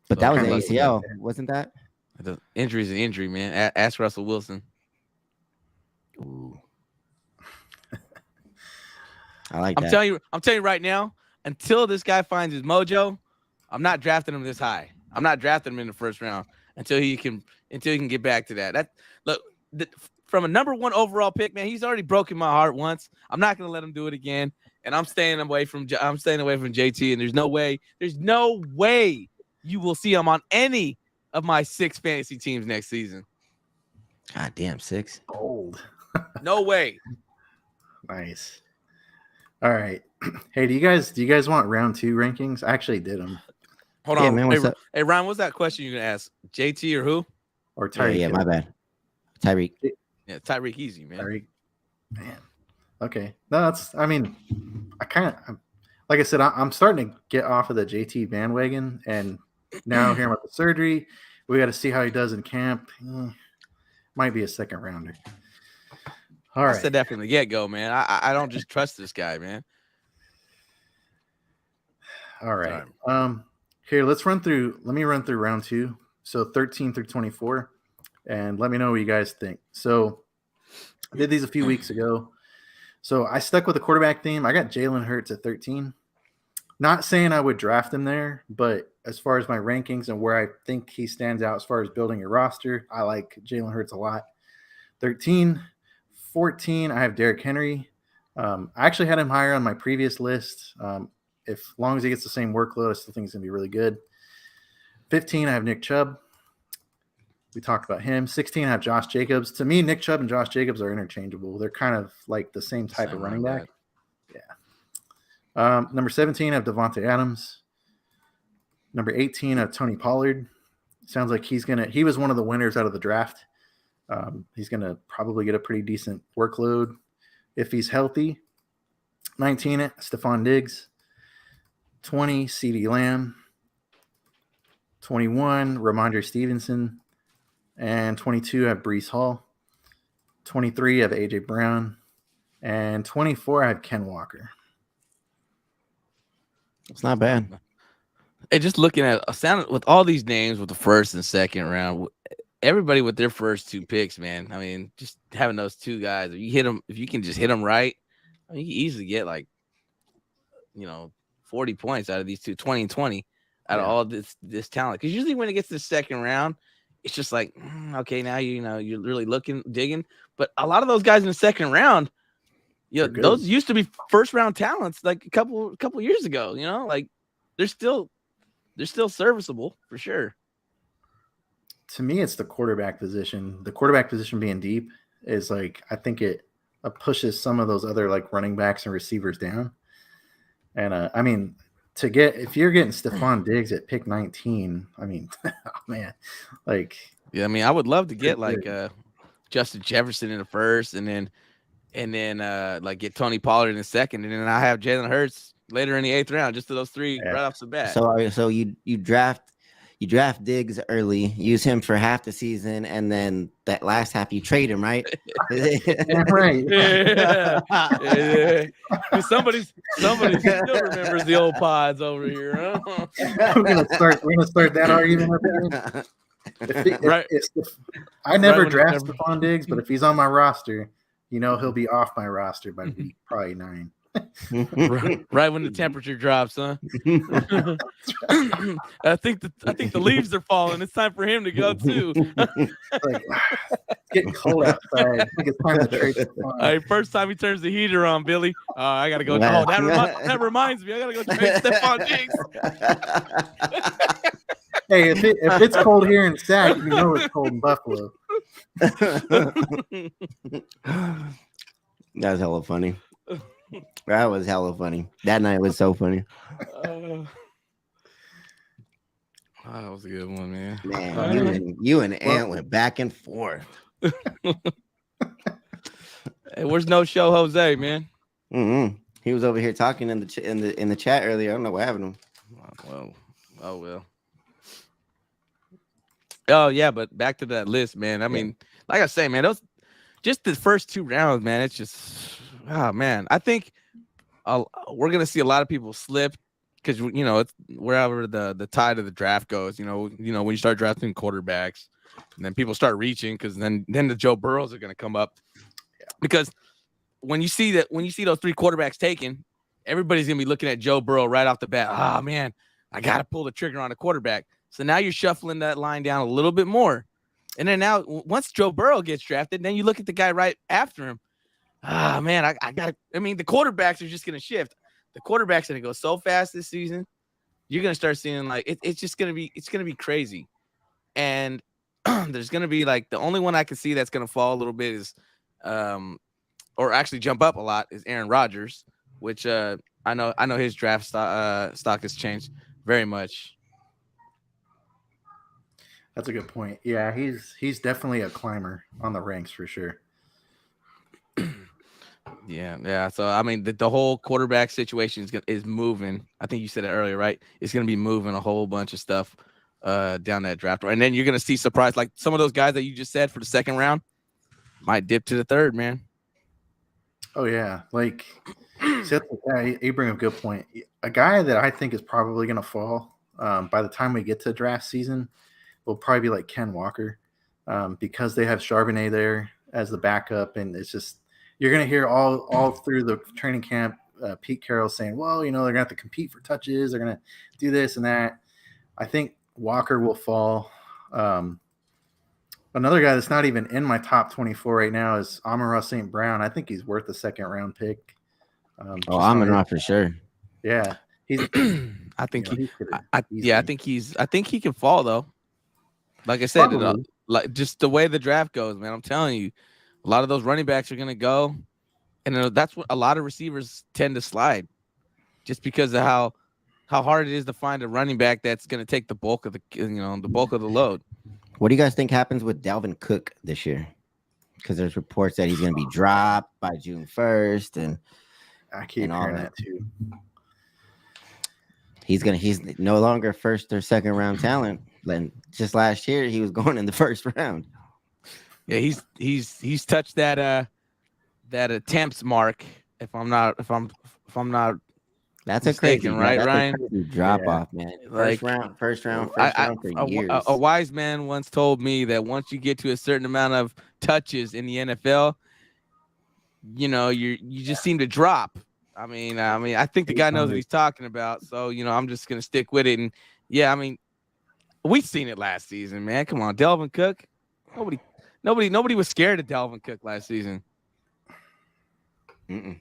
But that was an ACL, wasn't that? The injury is an injury, man. Ask Russell Wilson. Ooh. I like I'm that. telling you right now, until this guy finds his mojo, I'm not drafting him this high. I'm not drafting him in the first round until he can get back to that. Look, from a number 1 overall pick, man, he's already broken my heart once. I'm not going to let him do it again. And I'm staying away from JT. And there's no way you will see him on any of my 6 fantasy teams next season. God damn, 6. Old. No way. Nice. All right. Hey, do you guys want round 2 rankings? I actually did them. Hold on, man. Hey, Ryan, what's that question you're gonna ask? JT or who? Or Tyreek? Yeah, my bad. Tyreek. Yeah, Tyreek, easy, man. Tyreek. Man. Okay. No, that's. I mean, I kind of, like I said, I'm starting to get off of the JT bandwagon, and now hearing about the surgery, we got to see how he does in camp. Might be a second rounder. All right. I said that from the get-go, man. I don't just trust this guy, man. All right. Here, let me run through round 2. So 13 through 24, and let me know what you guys think. So I did these a few weeks ago. So I stuck with the quarterback theme. I got Jalen Hurts at 13. Not saying I would draft him there, but as far as my rankings and where I think he stands out as far as building a roster, I like Jalen Hurts a lot. 13. 14, I have Derrick Henry. I actually had him higher on my previous list. As long as he gets the same workload, I still think he's going to be really good. 15, I have Nick Chubb. We talked about him. 16, I have Josh Jacobs. To me, Nick Chubb and Josh Jacobs are interchangeable. They're kind of like the same type of running back. Yeah. Number 17, I have Devontae Adams. Number 18, I have Tony Pollard. Sounds like he was one of the winners out of the draft. He's going to probably get a pretty decent workload if he's healthy. 19, Stephon Diggs. 20, CeeDee Lamb. 21, Ramondre Stevenson. And 22, I have Breece Hall. 23, I have A.J. Brown. And 24, I have Ken Walker. It's not bad. Hey, just looking at with all these names with the first and second round, everybody with their first 2 picks, man. I mean, just having those 2 guys, if you can just hit them right, I mean, you can easily get 40 points out of these 2, 20 and 20 out of all this talent. Because usually when it gets to the second round, it's just like, okay, now you're really digging. But a lot of those guys in the second round, those used to be first round talents like a couple years ago. Like they're still serviceable for sure. To me, it's the quarterback position. The quarterback position being deep is like, I think it pushes some of those other like running backs and receivers down. And I mean, if you're getting Stephon Diggs at pick 19, I mean, oh man, like, yeah, I mean, I would love to get like Justin Jefferson in the first, and then like get Tony Pollard in the second, and then I have Jalen Hurts later in the 8th round, just to those 3 right off the bat. So you draft Diggs early, use him for half the season, and then that last half you trade him, right? Right. Yeah. Somebody still remembers the old pods over here. Huh? We're gonna start that argument up again. I never draft Stephon Diggs, but if he's on my roster, he'll be off my roster by week probably 9. right when the temperature drops, huh? I think the leaves are falling. It's time for him to go too. It's getting cold outside. I think it's time to trade Stephon. All right, first time he turns the heater on, Billy. I gotta go. Oh, that reminds me. I gotta go trade Stephon Diggs. Hey, if it's cold here in Sac, it's cold in Buffalo. That was hella funny. That was hella funny. That night was so funny. That was a good one, man. Man, you and Ant went back and forth. Hey, where's No Show Jose, man? Mm-hmm. He was over here talking in the chat earlier. I don't know what happened to him. Well. Oh yeah, but back to that list, man. I mean, like I say, man, those just the first 2 rounds, man. It's just, oh man. I think we're gonna see a lot of people slip because it's wherever the tide of the draft goes. When you start drafting quarterbacks, and then people start reaching because then the Joe Burrows are gonna come up because when you see those 3 quarterbacks taken, everybody's gonna be looking at Joe Burrow right off the bat. Oh man, I gotta pull the trigger on a quarterback. So now you're shuffling that line down a little bit more. And then now once Joe Burrow gets drafted, then you look at the guy right after him. Man, I mean, the quarterbacks are just gonna shift. The quarterback's gonna go so fast this season. You're gonna start seeing like it's gonna be crazy. And there's gonna be like the only one I can see that's gonna fall a little bit is or actually jump up a lot is Aaron Rodgers, which I know his draft stock has changed very much. That's a good point. Yeah, he's definitely a climber on the ranks for sure. Yeah. So I mean, the whole quarterback situation is moving. I think you said it earlier, right? It's gonna be moving a whole bunch of stuff down that draft, and then you're gonna see surprise like some of those guys that you just said for the second round might dip to the third, man. Oh yeah, like you bring up a good point. A guy that I think is probably gonna fall by the time we get to draft season will probably be like Ken Walker, because they have Charbonnet there as the backup, and it's just you're gonna hear all through the training camp Pete Carroll saying, well, they're gonna have to compete for touches, they're gonna do this and that. I think Walker will fall. Another guy that's not even in my top 24 right now is Amon-Ra St. Brown. I think he's worth a second-round pick. Amon-Ra for sure. Yeah, he's. I think I think he can fall though. Like I said, like just the way the draft goes, man. I'm telling you, a lot of those running backs are gonna go, and that's what a lot of receivers tend to slide, just because of how hard it is to find a running back that's gonna take the bulk of the bulk of the load. What do you guys think happens with Dalvin Cook this year? Because there's reports that he's going to be dropped by June 1st, and I keep hearing that too. He's no longer first or second round talent. And just last year, he was going in the first round. Yeah, he's touched that attempts mark. If I'm not That's mistaken, right, Ryan? Drop off, man. First round for years. A wise man once told me that once you get to a certain amount of touches in the NFL, you just seem to drop. I mean, I think the guy knows what he's talking about. So I'm just gonna stick with it. And yeah, I mean, we've seen it last season, man. Come on, Dalvin Cook. Nobody was scared of Dalvin Cook last season. Mm-mm.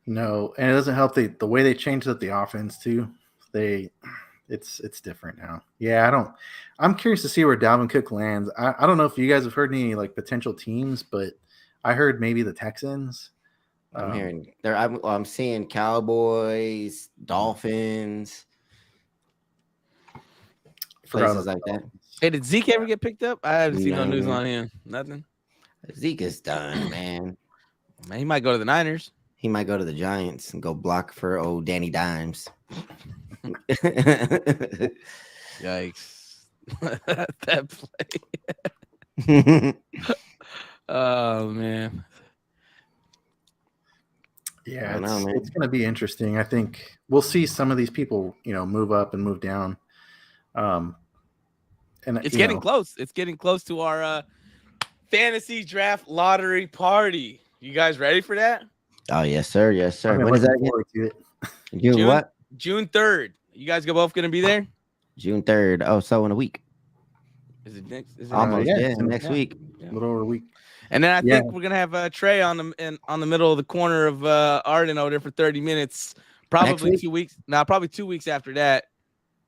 No, and it doesn't help the way they changed up the offense too. It's different now. Yeah, I'm curious to see where Dalvin Cook lands. I don't know if you guys have heard any like potential teams, but I heard maybe the Texans. I'm hearing there. I'm seeing Cowboys, Dolphins, places like that. Hey, did Zeke ever get picked up? I haven't seen no news on him. Nothing. Zeke is done, man. Man, he might go to the Niners. He might go to the Giants and go block for old Danny Dimes. Yikes. That play. Oh, man. Yeah, it's going to be interesting. I think we'll see some of these people, move up and move down. And it's getting close. It's getting close to our fantasy draft lottery party. You guys ready for that? Oh, yes, sir. Yes, sir. When is that again? What? June 3rd. You guys both going to be there? June 3rd. Oh, so in a week. Is it next? Almost, next week. Yeah. A little over a week. And then I think we're gonna have Trey on the middle of the corner of Arden over there for 30 minutes. Probably 2 weeks. Probably 2 weeks after that.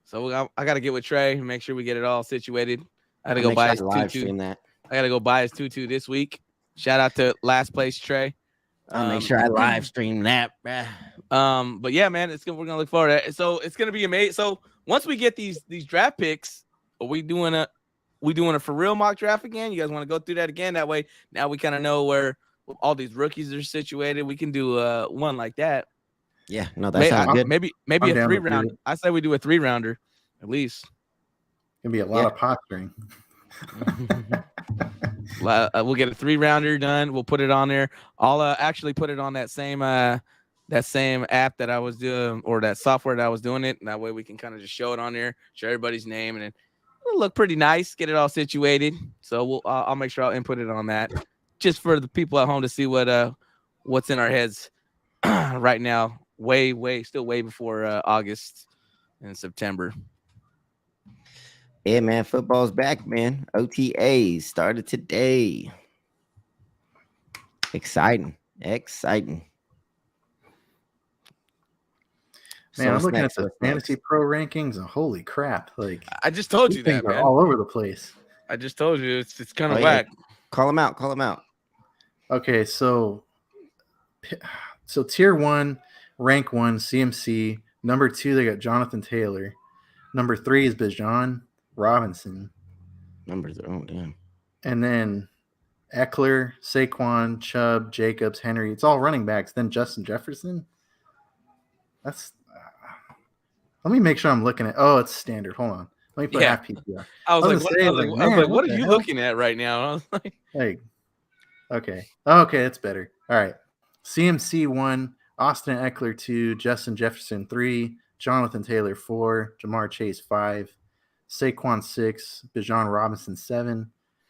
So I got to get with Trey and make sure we get it all situated. I got to go buy his tutu. I got to go buy his tutu this week. Shout out to last place Trey. I'll make sure I live stream that. But yeah, man, we're gonna look forward to it. So it's gonna be amazing. So once we get these draft picks, are we doing a for real mock draft again? You guys want to go through that again? That way, now we kind of know where all these rookies are situated. We can do one like that. Yeah, no, that sounds good. Maybe a 3-round. I say we do a 3-rounder at least. Can be a lot of posturing. We'll get a 3-rounder done. We'll put it on there. I'll actually put it on that same app that I was doing, or that software that I was doing it. And that way we can kind of just show it on there, show everybody's name, and then it'll look pretty nice. Get it all situated. So I'll make sure I'll input it on that, just for the people at home to see what what's in our heads right now. Still way before August and September. Yeah, man, football's back, man. OTAs started today. Exciting. Man, So I'm what's looking next? at the What's fantasy next? pro rankings, and holy crap! Like I just told these you things that, are man. all over the place. I just told you it's kind of Oh, yeah. whack. Call him out. Call him out. Okay, so tier 1, rank 1, CMC. Number 2, they got Jonathan Taylor. Number 3 is Bijan Robinson. Numbers are damn. And then Eckler, Saquon, Chubb, Jacobs, Henry. It's all running backs. Then Justin Jefferson. That's. Let me make sure I'm looking at. Oh, it's standard. Hold on. Let me put half PPR. I was like, what are the you hell? looking at right now? I was like, okay. Okay, it's better. All right. CMC 1, Austin Eckler 2, Justin Jefferson 3, Jonathan Taylor 4, Jamar Chase 5, Saquon 6, Bijan Robinson 7,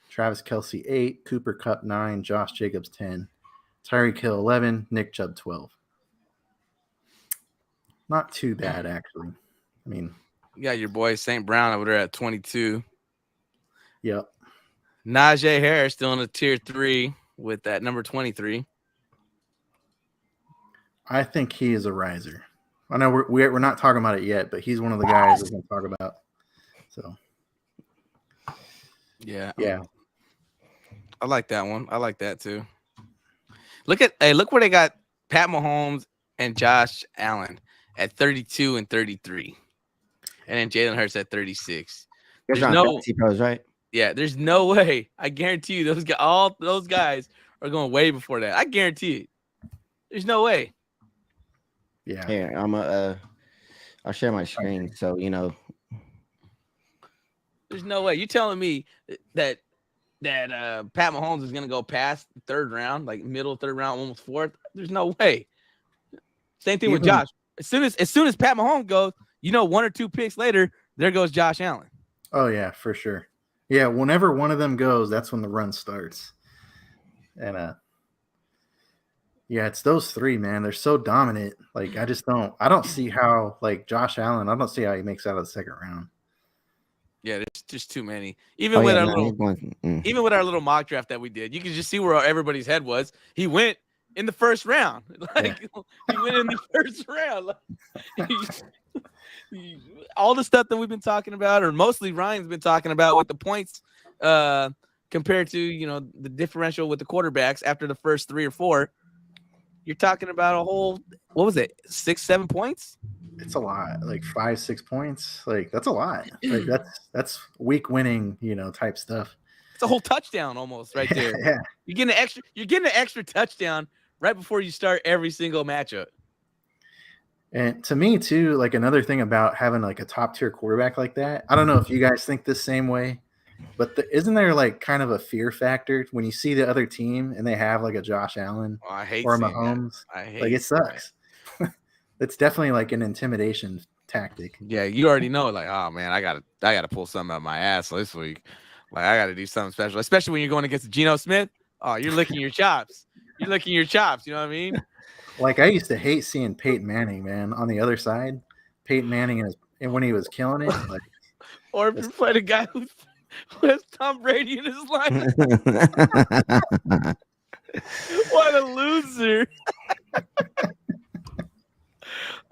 Travis Kelce 8, Cooper Kupp 9, Josh Jacobs 10, Tyreek Hill 11, Nick Chubb 12. Not too bad, actually. I mean, you got your boy St. Brown over there at 22. Yep. Najee Harris still in a tier 3 with that number 23. I think he is a riser. I know we're not talking about it yet, but he's one of the guys we're going to talk about. So, yeah. Yeah. I like that one. I like that too. Look where they got Pat Mahomes and Josh Allen at 32 and 33. And then Jalen Hurts at 36. There's no pros, right? Yeah, there's no way. I guarantee you all those guys are going way before that. I guarantee it. There's no way. Yeah. Here, I'll share my screen so you know. There's no way. You're telling me that Pat Mahomes is gonna go past the third round, like middle third round, almost fourth. There's no way. Same thing with Josh. As soon as Pat Mahomes goes, 1 or 2 picks later, there goes Josh Allen. Oh yeah, for sure. Yeah, whenever one of them goes, that's when the run starts. And yeah, it's those three, man. They're so dominant. Like I don't see how like Josh Allen, I don't see how he makes out of the second round. Yeah, there's just too many. Even with our little mock draft that we did, you can just see where everybody's head was. He went in the first round. He went in the first round. All the stuff that we've been talking about, or mostly Ryan's been talking about with the points compared to the differential with the quarterbacks after the first 3 or 4. You're talking about a whole, what was it, 6-7 points? It's a lot, like 5-6 points. Like that's a lot. Like that's week winning, type stuff. It's a whole touchdown almost right there. Yeah. You're getting an extra touchdown right before you start every single matchup. And to me too, like another thing about having like a top tier quarterback like that, I don't know if you guys think the same way, but isn't there like kind of a fear factor when you see the other team and they have like a Josh Allen I hate or a Mahomes? Like it sucks. It's definitely like an intimidation tactic. Yeah, you already know, like, oh man, I gotta pull something out my ass this week. Like I gotta do something special, especially when you're going against Geno Smith. Oh, you're licking your chops. You're licking your chops. You know what I mean? Like I used to hate seeing Peyton Manning, man, on the other side. Peyton Manning and when he was killing it, like, or if you play the guy who has Tom Brady in his lineup. What a loser!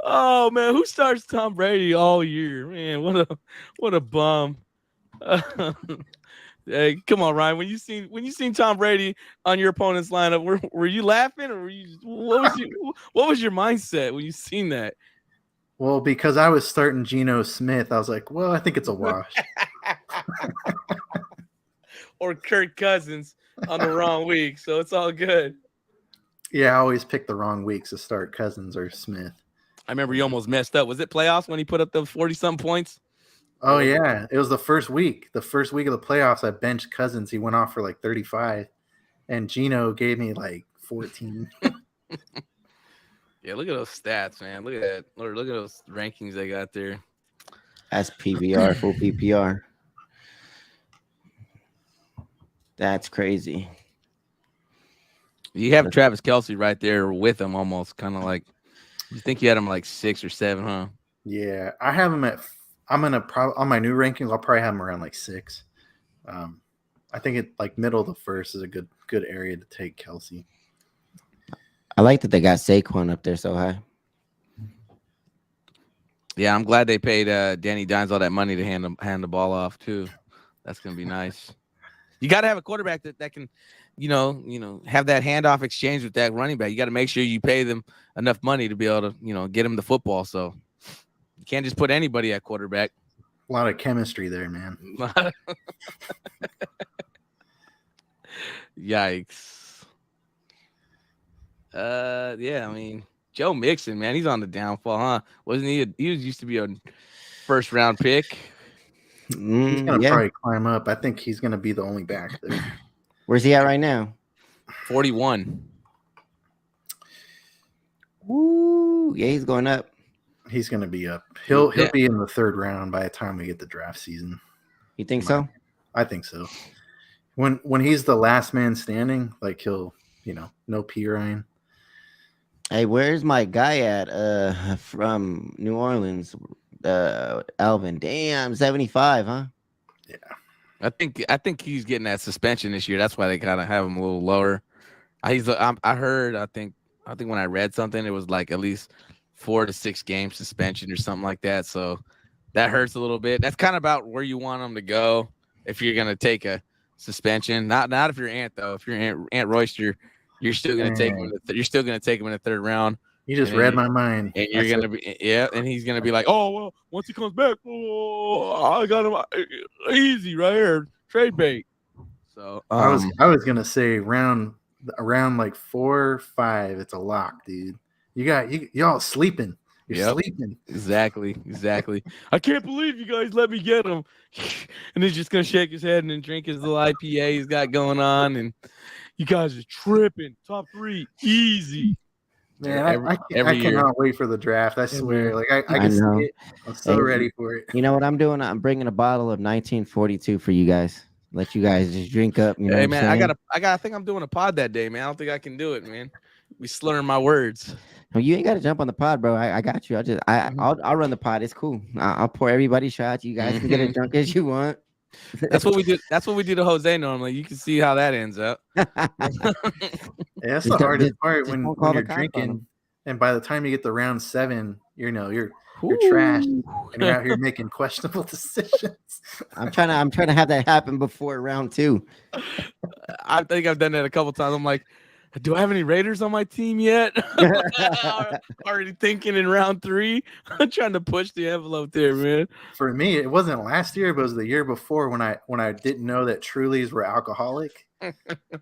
Oh man, who starts Tom Brady all year? Man, what a bum. Hey, come on, Ryan. When you seen Tom Brady on your opponent's lineup, were you laughing or what was your mindset when you seen that? Well, because I was starting Geno Smith, I was like, well, I think it's a wash. Or Kirk Cousins on the wrong week, so it's all good. Yeah, I always pick the wrong weeks to start Cousins or Smith. I remember you almost messed up. Was it playoffs when he put up the 40-some points? Oh, yeah. It was the first week. The first week of the playoffs, I benched Cousins. He went off for like 35. And Geno gave me like 14. Yeah, look at those stats, man. Look at that. Or look at those rankings they got there. That's PPR, full PPR. That's crazy. You have Travis Kelce right there with him, almost kind of like. You think you had him like 6 or 7, huh? Yeah, I have him at. I'm gonna on my new rankings. I'll probably have him around like 6. I think it like middle of the first is a good area to take Kelce. I like that they got Saquon up there so high. Yeah, I'm glad they paid Danny Dimes all that money to hand the ball off too. That's gonna be nice. You got to have a quarterback that can, have that handoff exchange with that running back. You got to make sure you pay them enough money to be able to, get them the football. So you can't just put anybody at quarterback. A lot of chemistry there, man. Yikes. Yeah, I mean, Joe Mixon, man, he's on the downfall, huh? Wasn't he? He used to be a first round pick. He's gonna probably climb up. I think he's gonna be the only back there. Where's he at right now? 41. Woo! Yeah, he's going up. He's gonna be up. He'll be in the 3rd round by the time we get the draft season. You think so? I think so. When he's the last man standing, like he'll, no P Ryan. Hey, where's my guy at? From New Orleans, Alvin. Damn, 75, huh? Yeah. I think he's getting that suspension this year. That's why they kind of have him a little lower. I think when I read something, it was like at least 4 to 6 game suspension or something like that. So that hurts a little bit. That's kind of about where you want him to go if you're gonna take a suspension. Not if you're Ant though. If you're Ant Royster, you're still gonna take him. You're still gonna take him in the 3rd round. You just read my mind. And you're gonna be and he's gonna be like, oh well, once he comes back, I got him easy right here, trade bait. So I was gonna say around like 4 or 5, it's a lock, dude. Y'all sleeping. You're sleeping. Exactly. I can't believe you guys let me get him. And he's just gonna shake his head and then drink his little IPA he's got going on, and you guys are tripping. Top 3, easy. Man, I cannot wait for the draft. I swear. Like I can see it. I'm so ready for it. You know what I'm doing? I'm bringing a bottle of 1942 for you guys. Let you guys just drink up. You know hey man, I think I'm doing a pod that day, man. I don't think I can do it, man. Be slurring my words. No, you ain't got to jump on the pod, bro. I got you. I'll run the pod. It's cool. I'll pour everybody shots. You guys can get as drunk as you want. That's what we do. That's what we do to Jose normally. You can see how that ends up. Yeah, that's the hardest part when you're drinking, and by the time you get to round 7, you're trashed, and you're out here making questionable decisions. I'm trying to have that happen before round 2. I think I've done that a couple times. I'm like, do I have any Raiders on my team yet? Already thinking in round 3. I'm trying to push the envelope there, man. For me, it wasn't last year, but it was the year before when I didn't know that Trulies were alcoholic.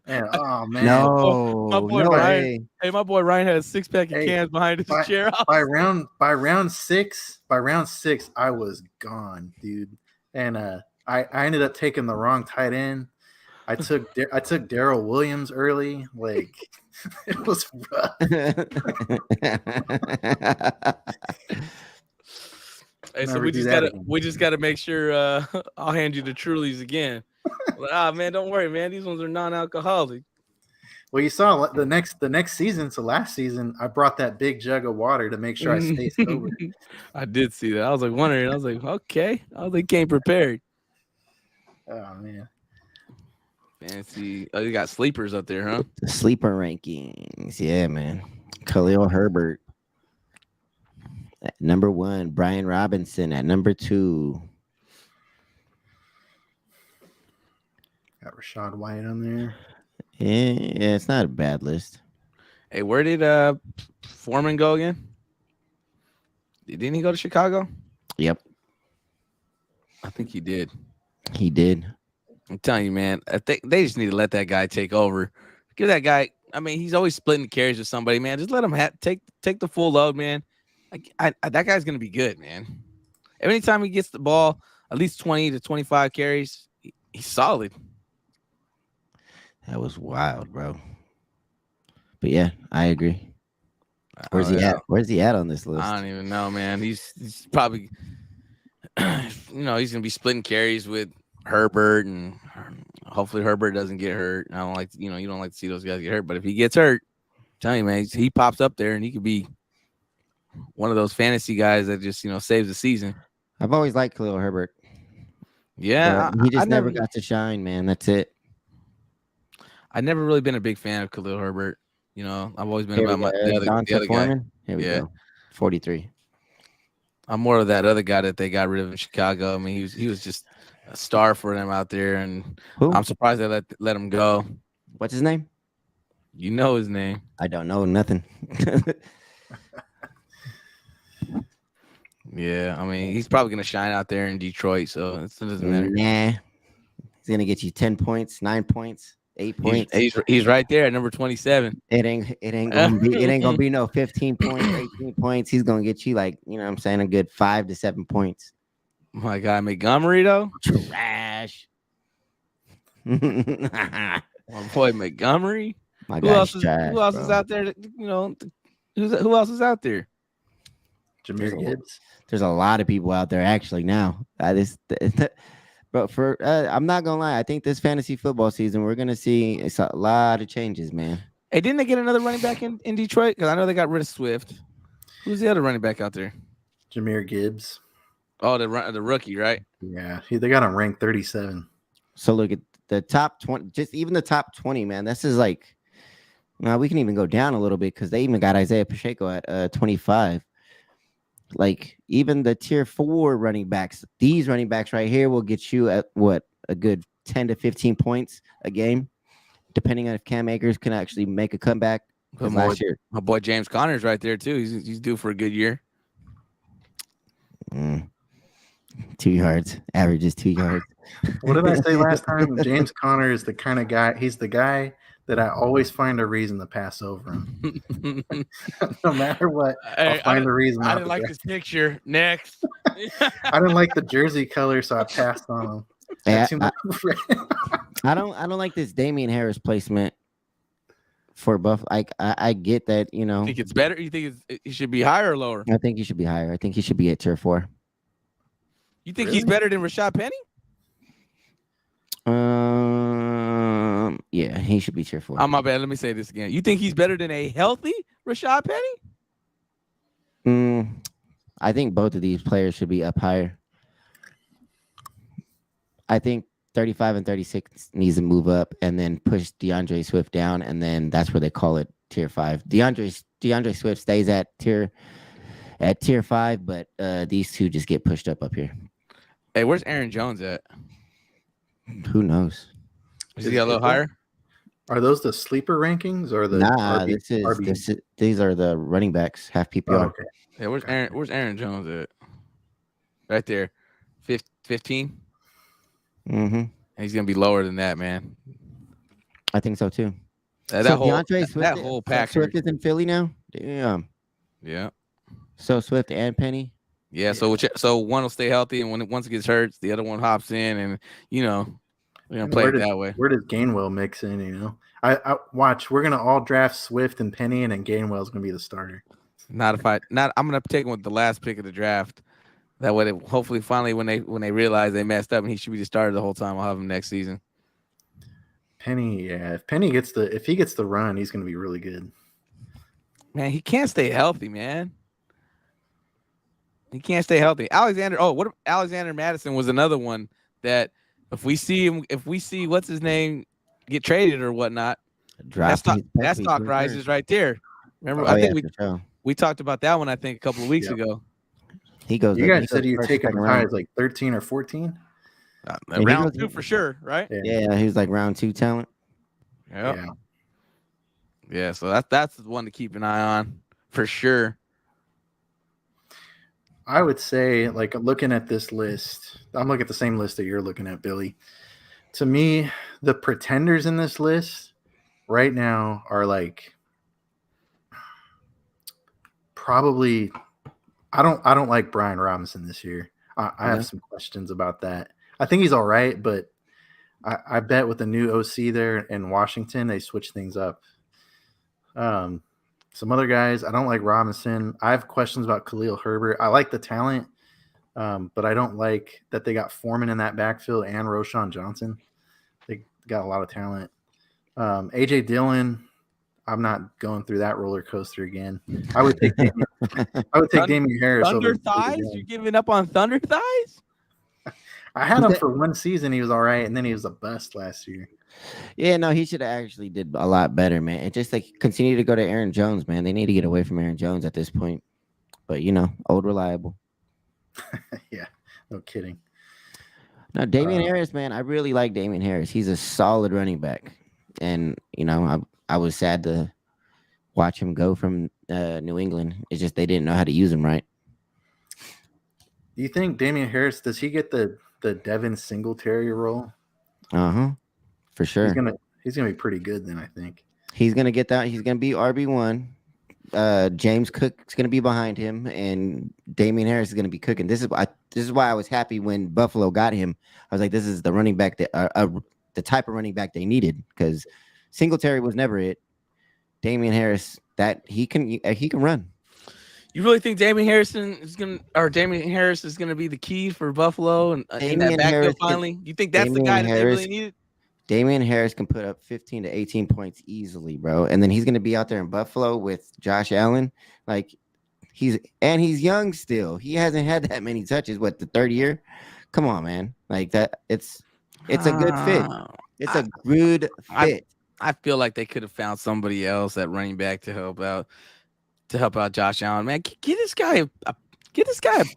And oh man, my boy Ryan. Hey, my boy Ryan had a 6-pack of cans behind his chair. By round six, I was gone, dude. And I ended up taking the wrong tight end. I took Darrell Williams early. Like it was rough. Hey, so we just gotta make sure I'll hand you the Trulies again. Man, don't worry, man. These ones are non-alcoholic. Well, you saw the next season. So last season, I brought that big jug of water to make sure I stay sober. I did see that. I was like wondering. I was like, okay. They came prepared. Oh man. Fancy. Oh, you got sleepers up there, huh? The sleeper rankings. Yeah, man. Khalil Herbert at number 1. Brian Robinson at number 2. Got Rashad White on there. Yeah, it's not a bad list. Hey, where did Foreman go again? Didn't he go to Chicago? Yep. I think he did. He did. I'm telling you, man. I think they just need to let that guy take over. Give that guy. I mean, he's always splitting carries with somebody, man. Just let him take the full load, man. That guy's gonna be good, man. Every time he gets the ball, at least 20 to 25 carries, he's solid. That was wild, bro. But yeah, I agree. Where's he at? Where's he at on this list? I don't even know, man. He's probably, he's gonna be splitting carries with Herbert and Hopefully Herbert doesn't get hurt. I don't like you don't like to see those guys get hurt, but if he gets hurt, I'm telling you, man, he pops up there and he could be one of those fantasy guys that just saves the season. I've always liked Khalil Herbert. Yeah, he just never got to shine, man. That's it. I've never really been a big fan of Khalil Herbert. I've always been about the other guy. Here we go. 43. I'm more of that other guy that they got rid of in Chicago. I mean, he was just a star for them out there, and I'm surprised they let him go. What's his name? You know his name. I don't know nothing. Yeah, I mean, he's probably gonna shine out there in Detroit, so it doesn't matter. Nah, he's gonna get you 10 points, 9 points, 8 points. He's right there at number 27. It ain't gonna be no 15 points, 18 points. He's gonna get you like, what I'm saying, a good 5 to 7 points. My guy Montgomery though, trash. My boy Montgomery. Who else is out there? Who else is out there? Jahmyr Gibbs. There's a lot of people out there actually now. But I'm not gonna lie, I think this fantasy football season we're gonna see a lot of changes, man. Hey, didn't they get another running back in Detroit? Because I know they got rid of Swift. Who's the other running back out there? Jahmyr Gibbs. Oh, the rookie, right? Yeah, they got him ranked 37. So look at the top 20, just even the top 20, man. This is like, we can even go down a little bit because they even got Isaiah Pacheco at 25. Like even the tier 4 running backs, these running backs right here will get you at a good 10 to 15 points a game, depending on if Cam Akers can actually make a comeback. My boy James Conner's right there too. He's due for a good year. 2 yards, averages 2 yards. What did I say last time? James Conner is the kind of guy. He's the guy that I always find a reason to pass over him. No matter what, I'll find a reason. I didn't like this picture. Next. I didn't like the jersey color, so I passed on him. Yeah, I don't like this Damian Harris placement for Buff. I get that, You think it's better? You think he should be higher or lower? I think he should be higher. I think he should be at tier 4. You think he's better than Rashad Penny? Yeah, he should be tier 4. Oh, my bad. Let me say this again. You think he's better than a healthy Rashad Penny? I think both of these players should be up higher. I think 35 and 36 needs to move up and then push DeAndre Swift down, and then that's where they call it tier 5. DeAndre Swift stays at tier 5, but these two just get pushed up here. Hey, where's Aaron Jones at? Who knows? Is he a little higher? Are those the sleeper rankings or the? These are the running backs, half PPR. Oh, okay. Yeah, where's Aaron Jones at? Right there, 15. Mm-hmm. He's gonna be lower than that, man. I think so too. That whole package. Swift is in Philly now. Damn. Yeah. So Swift and Penny. Yeah. So one will stay healthy, and once it gets hurt, the other one hops in, and we're gonna play it that way. Where does Gainwell mix in? I watch. We're gonna all draft Swift and Penny, and then Gainwell's gonna be the starter. I'm gonna take him with the last pick of the draft. That way, hopefully, finally, when they realize they messed up and he should be the starter the whole time, I'll have him next season. Penny, yeah. If he gets the run, he's gonna be really good. Man, he can't stay healthy, man. He can't stay healthy. Alexander Madison was another one that if we see what's his name get traded or whatnot, that stock rises right there. Remember, I think we talked about that one. I think a couple of weeks ago. You guys said you take him high as like 13 or 14. Round 2 for sure, right? Yeah, he was like round 2 talent. Yep. Yeah. So that's the one to keep an eye on for sure. I would say, like, looking at this list, I'm looking at the same list that you're looking at, Billy. To me, the pretenders in this list right now are like probably. I don't like Brian Robinson this year. I have some questions about that. I think he's all right, but I bet with the new OC there in Washington, they switch things up. Some other guys, I don't like Robinson. I have questions about Khalil Herbert. I like the talent, but I don't like that they got Foreman in that backfield and Roschon Johnson. got a lot of talent. AJ Dillon, I'm not going through that roller coaster again. I would take Damian Harris Thunder over thighs? Dillon. You're giving up on Thunder thighs? I had him for one season. He was all right, and then he was a bust last year. Yeah, no, he should have actually did a lot better, man. And just like continue to go to Aaron Jones, man. They need to get away from Aaron Jones at this point. But old reliable. Yeah, no kidding. Now, Damian Harris, man, I really like Damian Harris. He's a solid running back, and I was sad to watch him go from New England. It's just they didn't know how to use him right. Do you think Damian Harris, does he get the Devin Singletary role? For sure. He's gonna be pretty good then. I think he's gonna get that. He's gonna be RB1. James Cook's gonna be behind him, and Damian Harris is gonna be cooking. This is why I was happy when Buffalo got him. I was like, this is the running back that the type of running back they needed, because Singletary was never it. Damian Harris, that he can run. You really think Damian Harris is gonna be the key for Buffalo and in that backfield finally? You think that's the guy that they really needed? Damian Harris can put up 15 to 18 points easily, bro. And then he's going to be out there in Buffalo with Josh Allen. Like he's young still. He hasn't had that many touches. What, the third year? Come on, man. Like that. It's a good fit. It's a good fit. I feel like they could have found somebody else at running back to help out Josh Allen. Man, get this guy a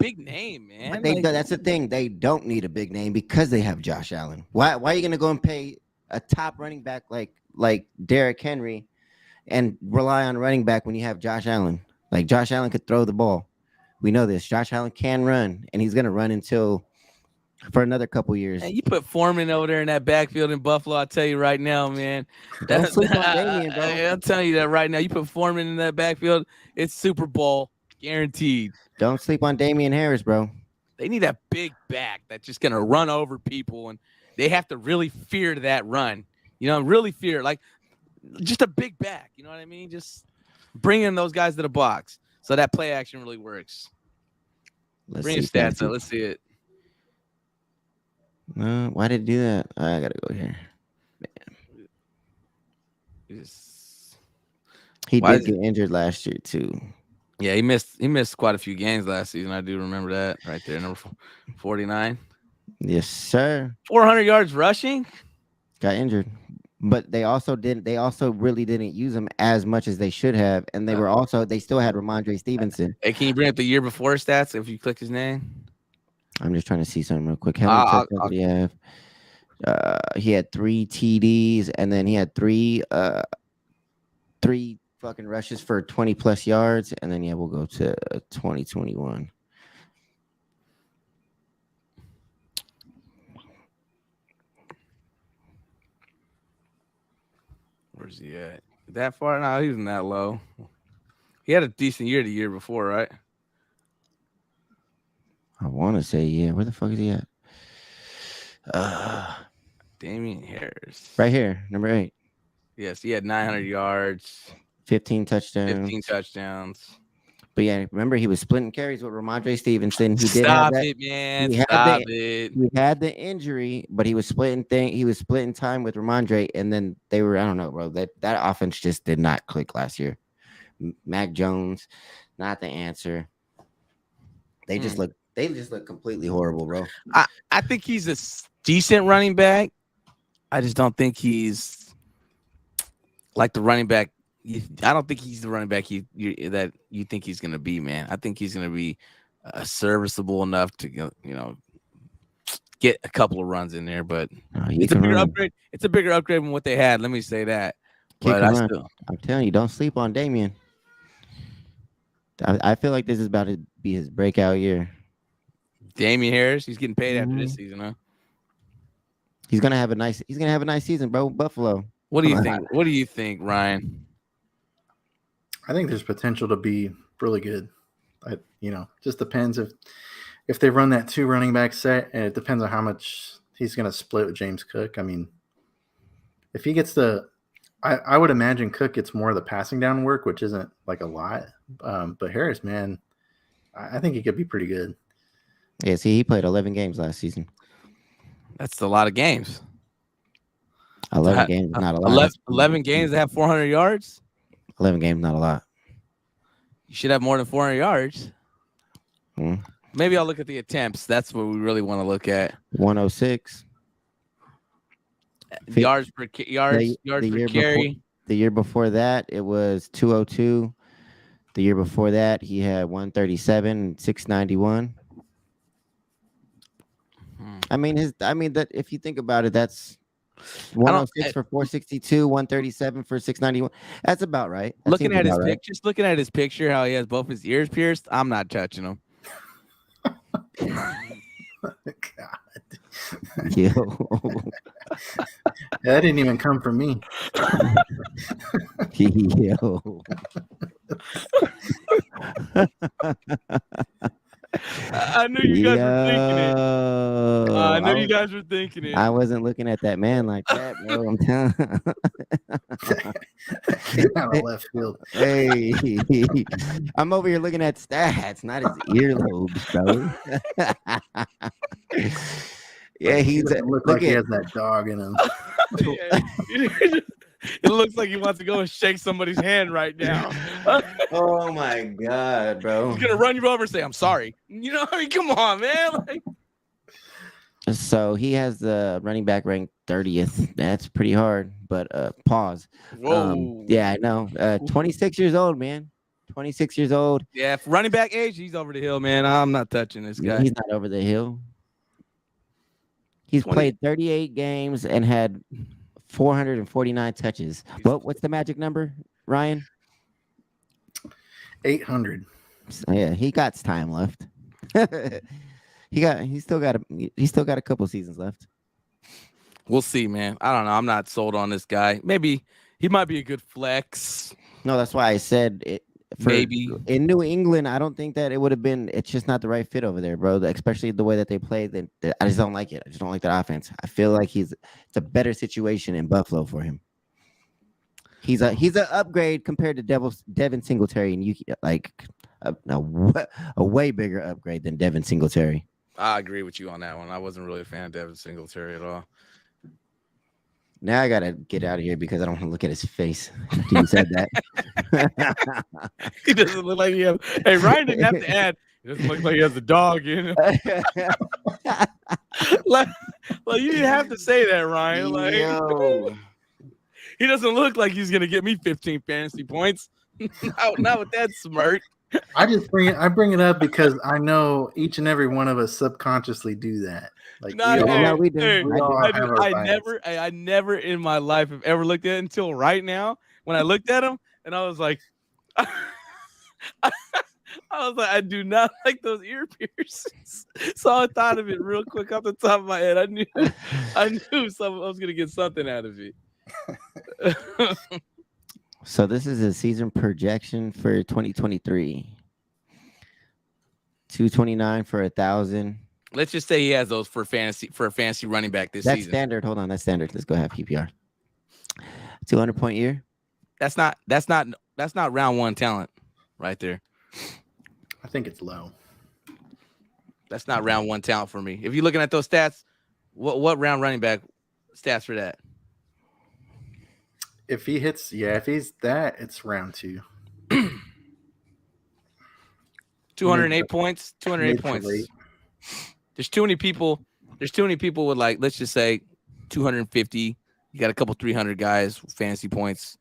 big name, man. That's the thing. They don't need a big name because they have Josh Allen. Why are you going to go and pay a top running back like Derrick Henry and rely on running back when you have Josh Allen? Like, Josh Allen could throw the ball. We know this. Josh Allen can run, and he's going to run for another couple years. And you put Foreman over there in that backfield in Buffalo, I'll tell you right now, man. Don't sleep on Damian, bro. I'll tell you that right now. You put Foreman in that backfield, it's Super Bowl guaranteed. Don't sleep on Damian Harris, bro. They need a big back that's just going to run over people, and they have to really fear that run. Really fear, like just a big back. You know what I mean? Just bringing those guys to the box so that play action really works. Bring your stats up. Let's see it. Why did it do that? I got to go here. Man. He did get injured last year, too. Yeah, he missed quite a few games last season. I do remember that right there, number 49. Yes, sir. 400 yards rushing. Got injured, but they also really didn't use him as much as they should have, and they still had Ramondre Stevenson. Hey, can you bring up the year before stats if you click his name? I'm just trying to see something real quick. How many touchdowns did he have? He had 3 TDs, and then he had three fucking rushes for 20 plus yards, and then we'll go to 2021. Where's he at? That far? No, he wasn't that low. He had a decent year the year before, right? I want to say, yeah. Where the fuck is he at? Damian Harris. Right here, number 8. Yes, he had 900 yards. 15 touchdowns. But yeah, remember he was splitting carries with Ramondre Stevenson. He did Stop have that. It, man. Stop it. He had the injury, but he was splitting time with Ramondre, and then they were, I don't know, bro. That offense just did not click last year. Mac Jones, not the answer. They just look completely horrible, bro. I think he's a decent running back. I just don't think he's like the running back. I don't think he's the running back that you think he's going to be, man. I think he's going to be serviceable enough to, get a couple of runs in there. But it's a bigger upgrade. It's a bigger upgrade than what they had. Let me say that. But I'm telling you, don't sleep on Damian. I feel like this is about to be his breakout year. Damian Harris, he's getting paid after this season, huh? He's gonna have a nice season, bro. Buffalo. What do you think? What do you think, Ryan? I think there's potential to be really good. Just depends if they run that 2 running back set, and it depends on how much he's going to split with James Cook. I mean, if he gets I would imagine Cook gets more of the passing down work, which isn't like a lot. But Harris, man, I think he could be pretty good. Yeah, see, he played 11 games last season. That's a lot of games. 11 games is not a lot. 11 games that have 400 yards. 11 games, not a lot. You should have more than 400 yards. Hmm. Maybe I'll look at the attempts. That's what we really want to look at. 106 yards per carry. The year before that, it was 202. The year before that, he had 137, 691. I mean, that if you think about it, that's 106 for 462, 137 for 691. That's about right. Looking at his picture, how he has both his ears pierced, I'm not touching him. God. Yo. That didn't even come from me. Yo. I knew you guys were thinking it. I know you guys were thinking it. I wasn't looking at that man like that, bro. I'm telling Out of left field. Hey, I'm over here looking at stats, not his earlobes, bro. Yeah, he look like he has that dog in him. It looks like he wants to go and shake somebody's hand right now. Oh my god, bro! He's gonna run you over and say, "I'm sorry." You know, I mean, come on, man. Like... So he has the running back ranked 30th. That's pretty hard. But pause. Whoa. Yeah, I know. 26 years old, man. 26 years old. Yeah, for running back age, he's over the hill, man. I'm not touching this guy. He's not over the hill. He's played 38 games and had 449 touches. What's the magic number, Ryan? 800. Yeah, he got time left. He still got a couple seasons left. We'll see, man. I don't know. I'm not sold on this guy. Maybe he might be a good flex. No, that's why I said it. Maybe in New England, I don't think that it would have been. It's just not the right fit over there, bro. Especially the way that they play. I just don't like it. I just don't like that offense. I feel like it's a better situation in Buffalo for him. He's an upgrade compared to Devin Singletary, and you like a way bigger upgrade than Devin Singletary. I agree with you on that one. I wasn't really a fan of Devin Singletary at all. Now I gotta get out of here because I don't want to look at his face. You said that. He doesn't look like he has. Hey, Ryan didn't have to add. He doesn't look like he has a dog in him. like you didn't have to say that, Ryan. Like, he doesn't look like he's gonna get me 15 fantasy points. not with that smirk. I bring it up because I know each and every one of us subconsciously do that. Like we do. I never in my life have ever looked at it until right now when I looked at him and I was like, I do not like those ear piercings. So I thought of it real quick off the top of my head. I knew I was gonna get something out of it. So this is a season projection for 2023. 229 for 1,000. Let's just say he has those for a fantasy running back this season. That's standard. Hold on, that's standard. Let's go have PPR. 200-point year. That's not round one talent right there. I think it's low. That's not round one talent for me. If you're looking at those stats, what round running back stats for that? If he's that, it's round 2. 208 points. 208 points. There's too many people. With like, let's just say 250. You got a couple 300 guys with fantasy points.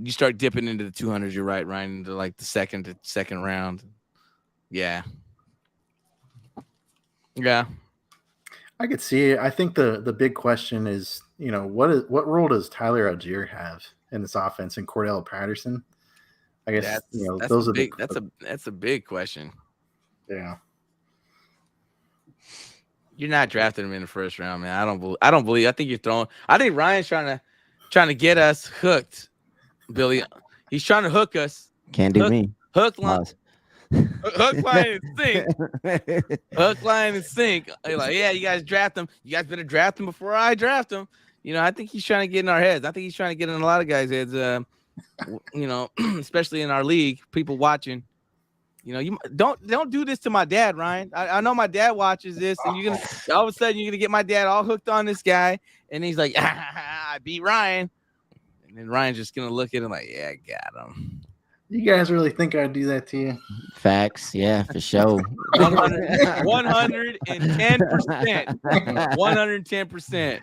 You start dipping into the 200s. You're right, Ryan, into like the second round. Yeah. I could see it. I think the big question is, what role does Tyler Algier have in this offense and Cordell Patterson? I guess that's a big question. Yeah. You're not drafting him in the first round, man. I don't believe. I think you're throwing. I think Ryan's trying to get us hooked, Billy. He's trying to hook us. Can't do me. Hook, line, and sink. Hook, line, and sink. Like, yeah, you guys draft him. You guys better draft him before I draft him. I think he's trying to get in our heads. I think he's trying to get in a lot of guys' heads. Especially in our league, people watching. You don't do this to my dad, Ryan. I know my dad watches this, and you're gonna all of a sudden you're gonna get my dad all hooked on this guy, and he's like, I beat Ryan. And then Ryan's just going to look at him like, yeah, I got him. You guys really think I'd do that to you? Facts, yeah, for sure. 110%. 110%.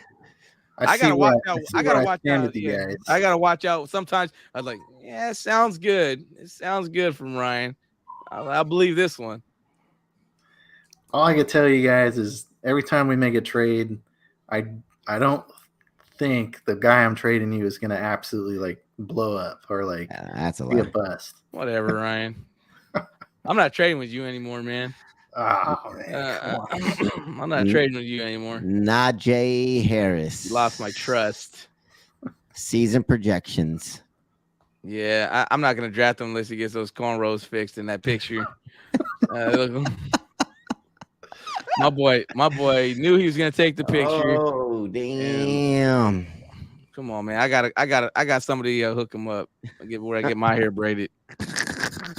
I gotta watch out. I gotta watch out. Yeah. I gotta watch out. Sometimes I was like, yeah, it sounds good. It sounds good from Ryan. I believe this one. All I can tell you guys is every time we make a trade, I don't think the guy I'm trading you is gonna absolutely like blow up or like that's a be a bust. Whatever, Ryan. I'm not trading with you anymore, man. Oh man, I'm not trading with you anymore. Najee Harris. You lost my trust. Season projections. Yeah, I'm not gonna draft him unless he gets those cornrows fixed in that picture. My boy knew he was gonna take the picture. Oh damn! Come on, man. I got somebody hook him up. Where I get my hair braided.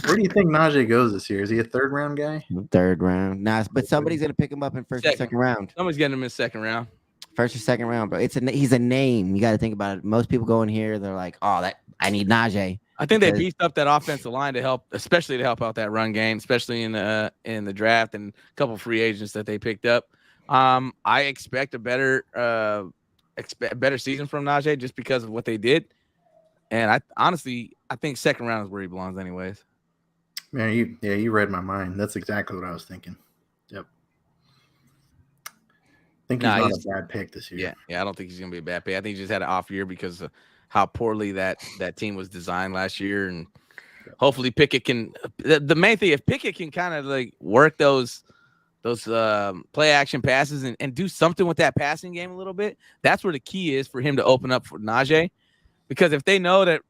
Where do you think Najee goes this year? Is he a third round guy? Third round. Nah, but somebody's gonna pick him up in first or second round. Somebody's getting him in second round. First or second round, bro. He's a name. You got to think about it. Most people go in here, they're like, "Oh, I need Najee." I think they beefed up that offensive line to help, especially to help out that run game, especially in the draft and a couple free agents that they picked up. I expect a better season from Najee just because of what they did. And I think second round is where he belongs, anyways. Man, you read my mind. That's exactly what I was thinking. Yep. I think he's not a bad pick this year. Yeah, I don't think he's gonna be a bad pick. I think he just had an off year because of how poorly that team was designed last year, and hopefully Pickett can. The main thing, if Pickett can kind of like work those play action passes and do something with that passing game a little bit, that's where the key is for him to open up for Najee. Because if they know that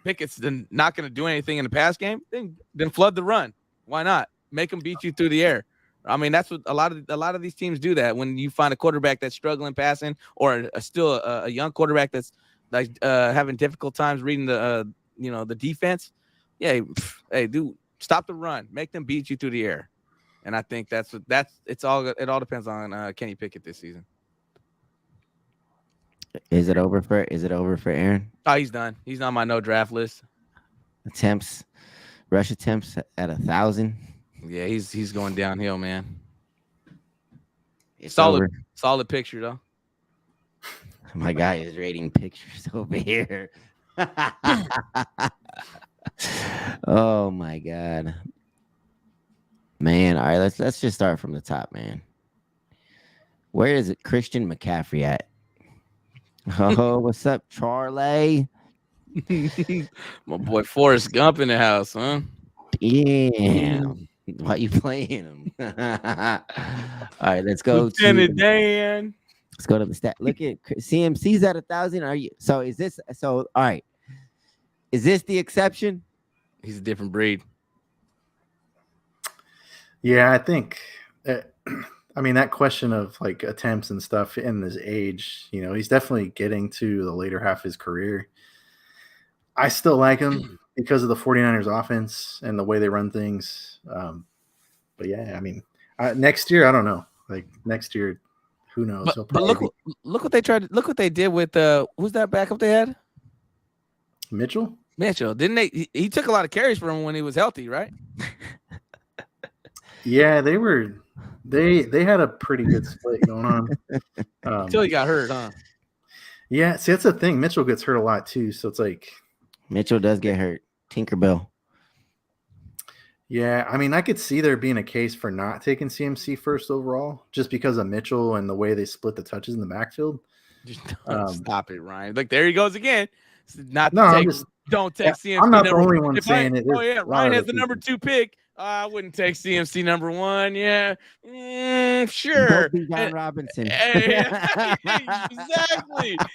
Pickett's not going to do anything in the pass game, then flood the run. Why not? Make them beat you through the air. I mean, that's what a lot of these teams do. That when you find a quarterback that's struggling passing, or still a young quarterback that's like having difficult times reading the defense. Yeah, hey, dude, stop the run. Make them beat you through the air. And I think it all depends on Kenny Pickett this season. Is it over for Aaron? Oh, he's done. He's on my no draft list. Rush attempts at 1,000. Yeah, he's going downhill, man. It's solid picture though. My guy is rating pictures over here. Oh my god, man! All right, let's just start from the top, man. Where is it, Christian McCaffrey at? Oh, what's up, Charlie? My boy Forrest Gump in the house, huh? Yeah. Why you playing him? All right, let's go. Lieutenant Dan. Let's go to the stat. Look at CMC's at 1,000. Are you? So is this? So all right. Is this the exception? He's a different breed. Yeah, I think. I mean, that question of like attempts and stuff in his age, he's definitely getting to the later half of his career. I still like him because of the 49ers offense and the way they run things. But yeah, I mean, next year, I don't know. Like next year, who knows? But look what they tried. Look what they did with who's that backup they had? Mitchell, didn't they? He took a lot of carries from him when he was healthy, right? Yeah, they were. They had a pretty good split going on until he got hurt, huh? Yeah, see, that's the thing. Mitchell gets hurt a lot too, so it's like Mitchell does get hurt. Tinkerbell. Yeah, I mean, I could see there being a case for not taking CMC first overall, just because of Mitchell and the way they split the touches in the backfield. Just stop it, Ryan. Look, there he goes again. Don't take CMC. I'm not the only one saying it. Oh yeah, Ryan has the number 2 pick. I wouldn't take CMC number 1. Yeah, sure. Don't be John Robinson. Exactly.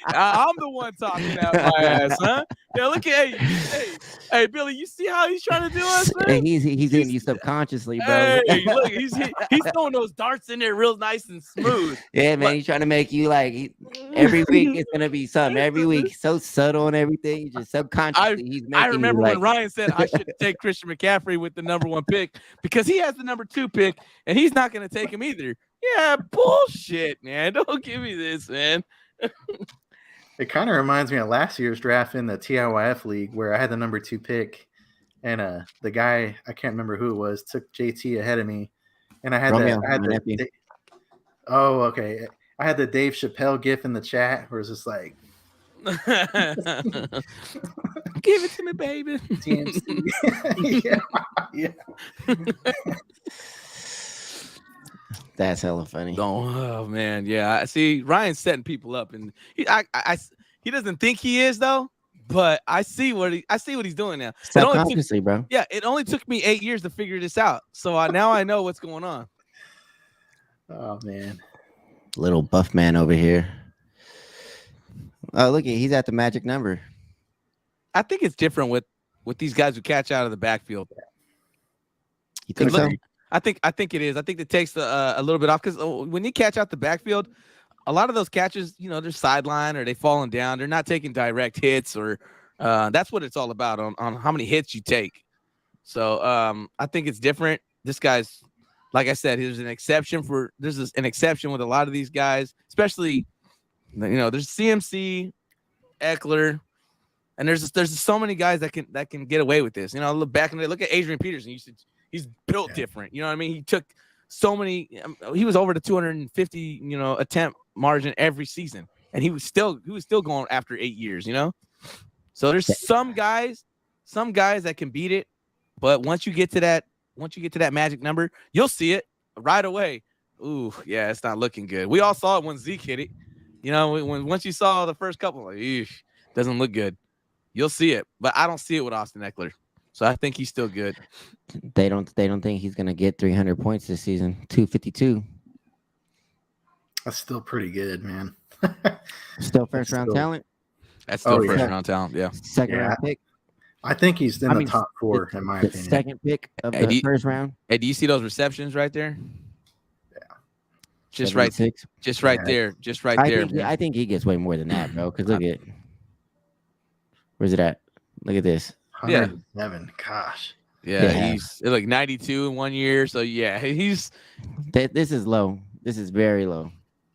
I'm the one talking out my ass, huh? Yeah, look at hey, Billy. You see how he's trying to do us? Man? He's hitting you subconsciously, bro. Hey, look, he's throwing those darts in there real nice and smooth. Yeah, man. He's trying to make you like every week it's gonna be something. Every week, so subtle and everything. Just subconsciously, he's making. I remember you, when Ryan said I should take Christian McCaffrey with the number 1 pick because he has the number 2 pick and he's not going to take him either. Yeah, bullshit, man. Don't give me this, man. It kind of reminds me of last year's draft in the TIYF league where I had the number 2 pick, and the guy, I can't remember who it was, took JT ahead of me, and I had Romeo, I had my nephew. oh, okay. I had the Dave Chappelle gif in the chat where it's just like, Give it to me, baby. TMC. yeah. That's hella funny. Oh man, yeah. I see Ryan's setting people up, and he doesn't think he is though. But I see what he's doing now. Subconsciously, bro. Yeah, it only took me 8 years to figure this out. So now I know what's going on. Oh man, Little buff man over here. Oh, look, he's at the magic number. I think it's different with these guys who catch out of the backfield. You think so? I think it is. I think it takes a little bit off because when you catch out the backfield, a lot of those catches, they're sideline or they falling down. They're not taking direct hits, or that's what it's all about on how many hits you take. So I think it's different. This guy's, like I said, there's an exception with a lot of these guys, especially there's CMC, Eckler, and there's so many guys that can get away with this. Look back in the day, look at Adrian Peterson. He's built different. You know what I mean? He took so many. He was over the 250 attempt margin every season, and he was still going after 8 years. So there's some guys that can beat it, but once you get to that magic number, you'll see it right away. Ooh, yeah, it's not looking good. We all saw it when Zeke hit it. Once you saw the first couple, like, eesh, doesn't look good. You'll see it, but I don't see it with Austin Eckler. So I think he's still good. They don't think he's gonna get 300 points this season. 252. that's still pretty good, man. Still first round talent. That's still first yeah. round talent. Yeah. Second round pick. I think he's in the top 4 in my opinion. Second pick of the first round. Hey, do you see those receptions right there? Yeah. Just 76. right there. Just right there. I think he gets way more than that, bro. Because look at, where's it at? Look at this. 107. Gosh. Yeah, he's like 92 in 1 year. So yeah, This is low. This is very low.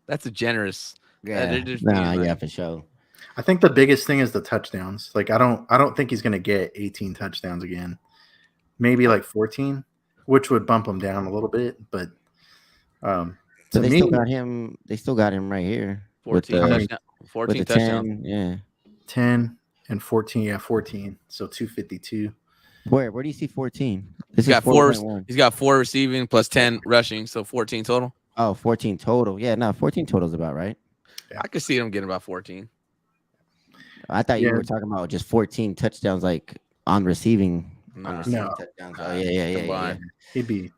That's a generous. Yeah. Yeah, for sure. I think the biggest thing is the touchdowns. Like I don't think he's gonna get 18 touchdowns again. Maybe like 14, which would bump him down a little bit. But so they still got him. They still got him right here. 14 touchdowns. Yeah. 10 and 14. Yeah, 14. So 252. Where do you see 14? He's got 4. He's got 4 receiving plus 10 rushing, so 14 total. Oh, 14 total. Yeah, no, 14 total is about right. Yeah. I could see him getting about 14. I thought you were talking about just 14 touchdowns, like on receiving. No. Touchdowns. Oh, yeah. He'd be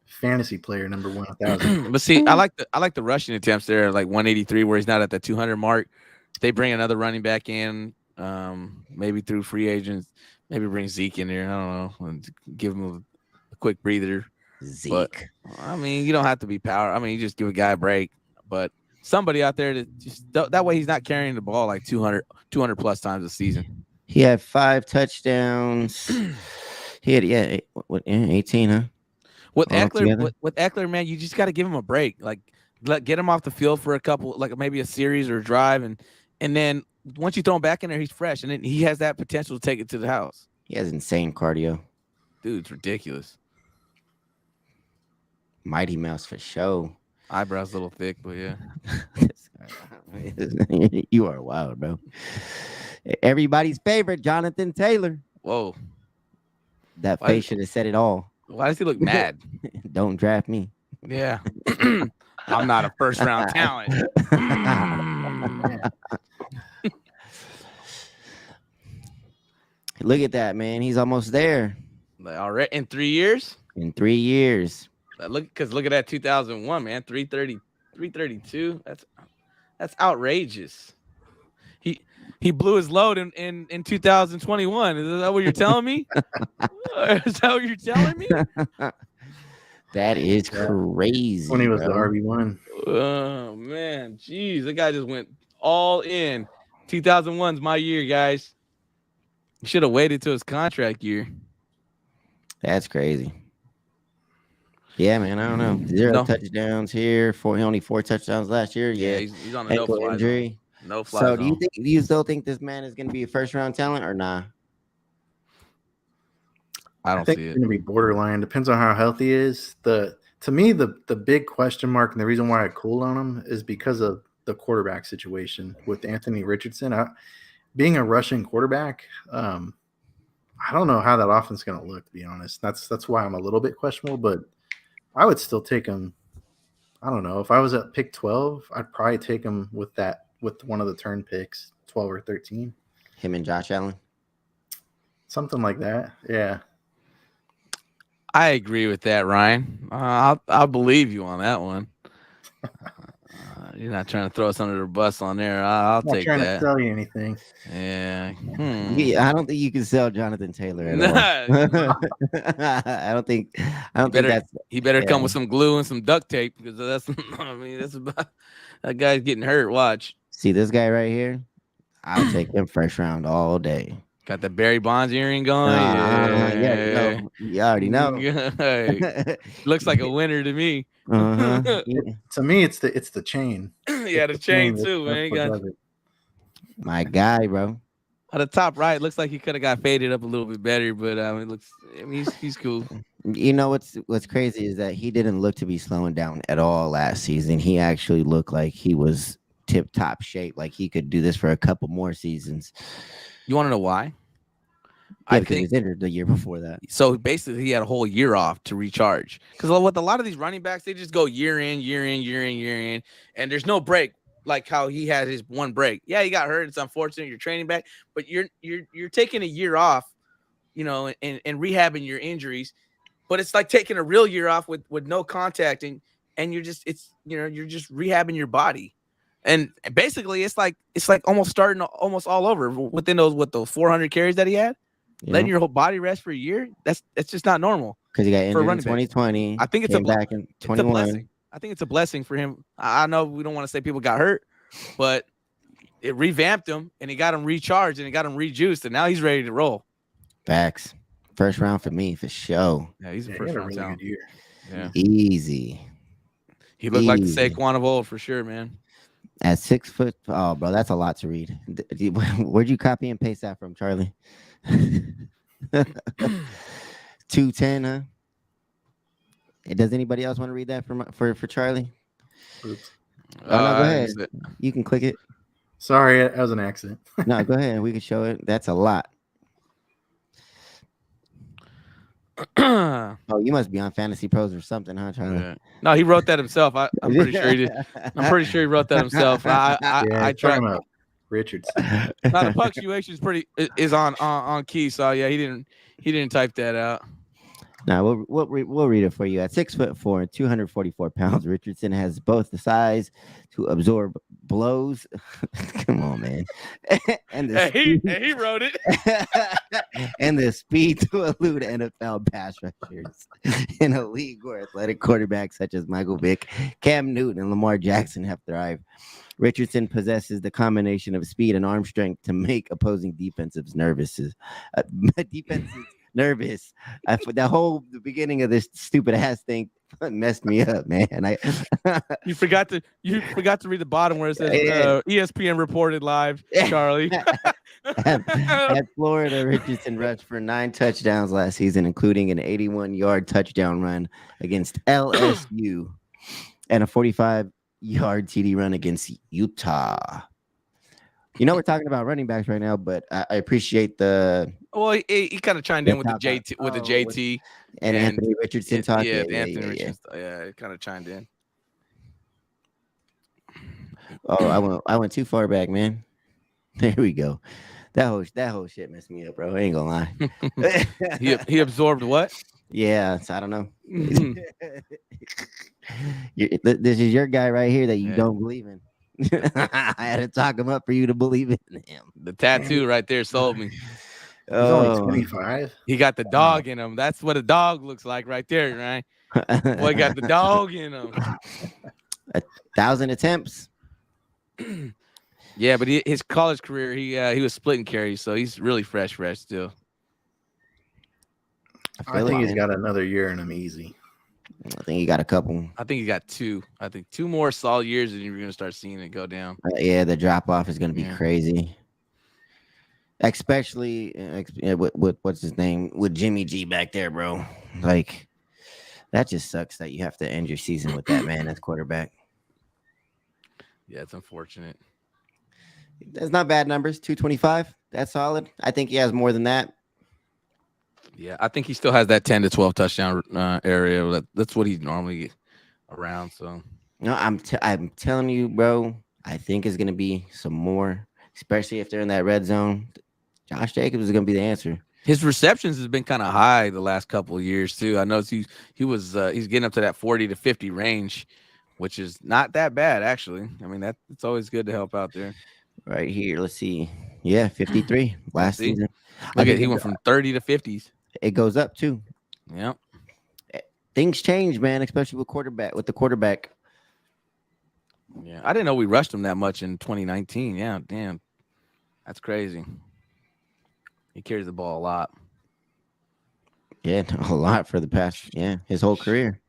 fantasy player number 1,000. But see, I like the rushing attempts there, like 183, where he's not at the 200 mark. If they bring another running back in, maybe through free agents, maybe bring Zeke in there. I don't know, give him a quick breather. Zeke. But, I mean, you don't have to be power. I mean, you just give a guy a break. But somebody out there that way he's not carrying the ball like 200 plus times a season. He had 5 touchdowns. He had 18, huh? With Eckler, man, you just got to give him a break. Like, get him off the field for a couple, like maybe a series or a drive, and then once you throw him back in there, he's fresh, and then he has that potential to take it to the house. He has insane cardio. Dude, it's ridiculous. Mighty Mouse for show. Eyebrows a little thick, but yeah. You are wild, bro. Everybody's favorite, Jonathan Taylor. Whoa. That face should have said it all. Why does he look mad? Don't draft me. Yeah. I'm not a first round talent. Look at that, man. He's almost there. Already in 3 years? In 3 years. Look at that 2001, man. 332. That's outrageous. He blew his load in 2021. Is that what you're telling me? Is that what you're telling me? That is crazy. When he was the RB1. Oh man, jeez, the guy just went all in. 2001's my year, guys. He should have waited till his contract year. That's crazy. Yeah, man. I don't know. 0 touchdowns here. Only 4 touchdowns last year. Yeah, he's on the no ankle injury. No fly So zone. do you still think this man is going to be a first round talent or nah? I don't think see it's it. going to be borderline. Depends on how healthy he is. To me, the big question mark and the reason why I cooled on him is because of the quarterback situation with Anthony Richardson. Being a Russian quarterback, I don't know how that offense is going to look. To be honest, that's why I'm a little bit questionable. But I would still take him. I don't know if I was at pick 12, I'd probably take him with one of the turn picks, 12 or 13, Him and Josh Allen. something like that. Yeah. I agree with that, Ryan. I'll believe you on that one. You're not trying to throw us under the bus on there. I'll I'm not take trying that. to sell you anything. Yeah. Yeah, I don't think you can sell Jonathan Taylor at all. I don't think that's. He better Yeah. come with some glue and some duct tape because that's. I mean, that's about that guy's getting hurt. Watch. See this guy right here? I'll take him first round all day. Got the Barry Bonds earring going. Yeah. You already know. Looks like a winner to me. Uh-huh. To me, it's the chain. Yeah, the chain too, man. He got My guy, bro. at the top right. Looks like he could have got faded up a little bit better, but it looks. I mean, he's cool. You know what's crazy is that he didn't look to be slowing down at all last season. He actually looked like he was tip top shape, like he could do this for a couple more seasons. You want to know why? Yeah, because he was injured the year before that. So basically, he had a whole year off to recharge. Because with a lot of these running backs, they just go year in, and there's no break. Like how he had his one break. Yeah, he got hurt. It's unfortunate. You're training back, but you're taking a year off, and rehabbing your injuries. But it's like taking a real year off with no contact, and you're just you're just rehabbing your body. And basically, it's like almost starting almost all over within those 400 carries that he had. Letting your whole body rest for a year, that's just not normal. Because he got injured in 2020. I think it's back in 21. I think it's a blessing for him. I know we don't want to say people got hurt, but it revamped him and he got him recharged and it got him rejuiced, and now he's ready to roll. Facts. First round for me, for sure. Yeah, he's a first round really talent. good year. Yeah. Easy. He looked like the Saquon of old for sure, man. At 6 foot, oh, bro, that's a lot to read. Where'd you copy and paste that from, Charlie? 210, huh? Does anybody else want to read that for Charlie? Oops. Oh, no, go ahead. You can click it. Sorry, that was an accident. No, go ahead. We can show it. That's a lot. Oh, you must be on Fantasy Pros or something, huh, Charlie? Yeah. No, he wrote that himself. I'm pretty sure he did. I'm pretty sure he wrote that himself. I tried. About Richards. Now the punctuation is on key. So yeah, he didn't type that out. Now we'll read it for you. At 6'4" and 244 pounds, Richardson has both the size to absorb blows. Come on, man. And he wrote it. And the speed to elude NFL pass rushers in a league where athletic quarterbacks such as Michael Vick, Cam Newton, and Lamar Jackson have thrived. Richardson possesses the combination of speed and arm strength to make opposing defensives nervous. Nervous. The beginning of this stupid ass thing messed me up, man. You forgot to read the bottom where it says ESPN reported live, Charlie. At Florida, Richardson rushed for 9 touchdowns last season, including an 81-yard touchdown run against LSU and a 45-yard TD run against Utah. We're talking about running backs right now, but I appreciate the. Well, he kind of chimed in with the JT and Anthony Richardson talking. Yeah, Anthony Richardson. Yeah, it kind of chimed in. Oh, I went too far back, man. There we go. That whole shit messed me up, bro. I ain't gonna lie. he absorbed what? Yeah, so I don't know. This is your guy right here that you don't believe in. I had to talk him up for you to believe in him. The tattoo right there sold me. He's only 25. He got the dog in him. That's what a dog looks like right there, right? Boy got the dog in him. 1,000 attempts. Yeah, but his college career, he was splitting carries, so he's really fresh still. I think he's got another year in him easy. I think he got a couple. I think he got 2. I think 2 more solid years, and you're gonna start seeing it go down. Yeah, the drop off is going to be crazy. Especially with what's his name with Jimmy G back there, bro. Like that just sucks that you have to end your season with that man as quarterback. Yeah, it's unfortunate. That's not bad numbers. 225. That's solid. I think he has more than that. Yeah, I think he still has that 10 to 12 touchdown area. That's what he's normally around. So no, I'm telling you, bro. I think it's going to be some more, especially if they're in that red zone. Josh Jacobs is going to be the answer. His receptions has been kind of high the last couple of years too. I noticed he's getting up to that 40 to 50 range, which is not that bad actually. I mean it's always good to help out there. Right here, let's see. Yeah, 53 last season. Look at he went from 30 to 50s. It goes up too. Yeah, things change, man, especially with the quarterback. Yeah, I didn't know we rushed him that much in 2019. Yeah, damn, that's crazy. He carries the ball a lot. Yeah, a lot for the past. Yeah, his whole career.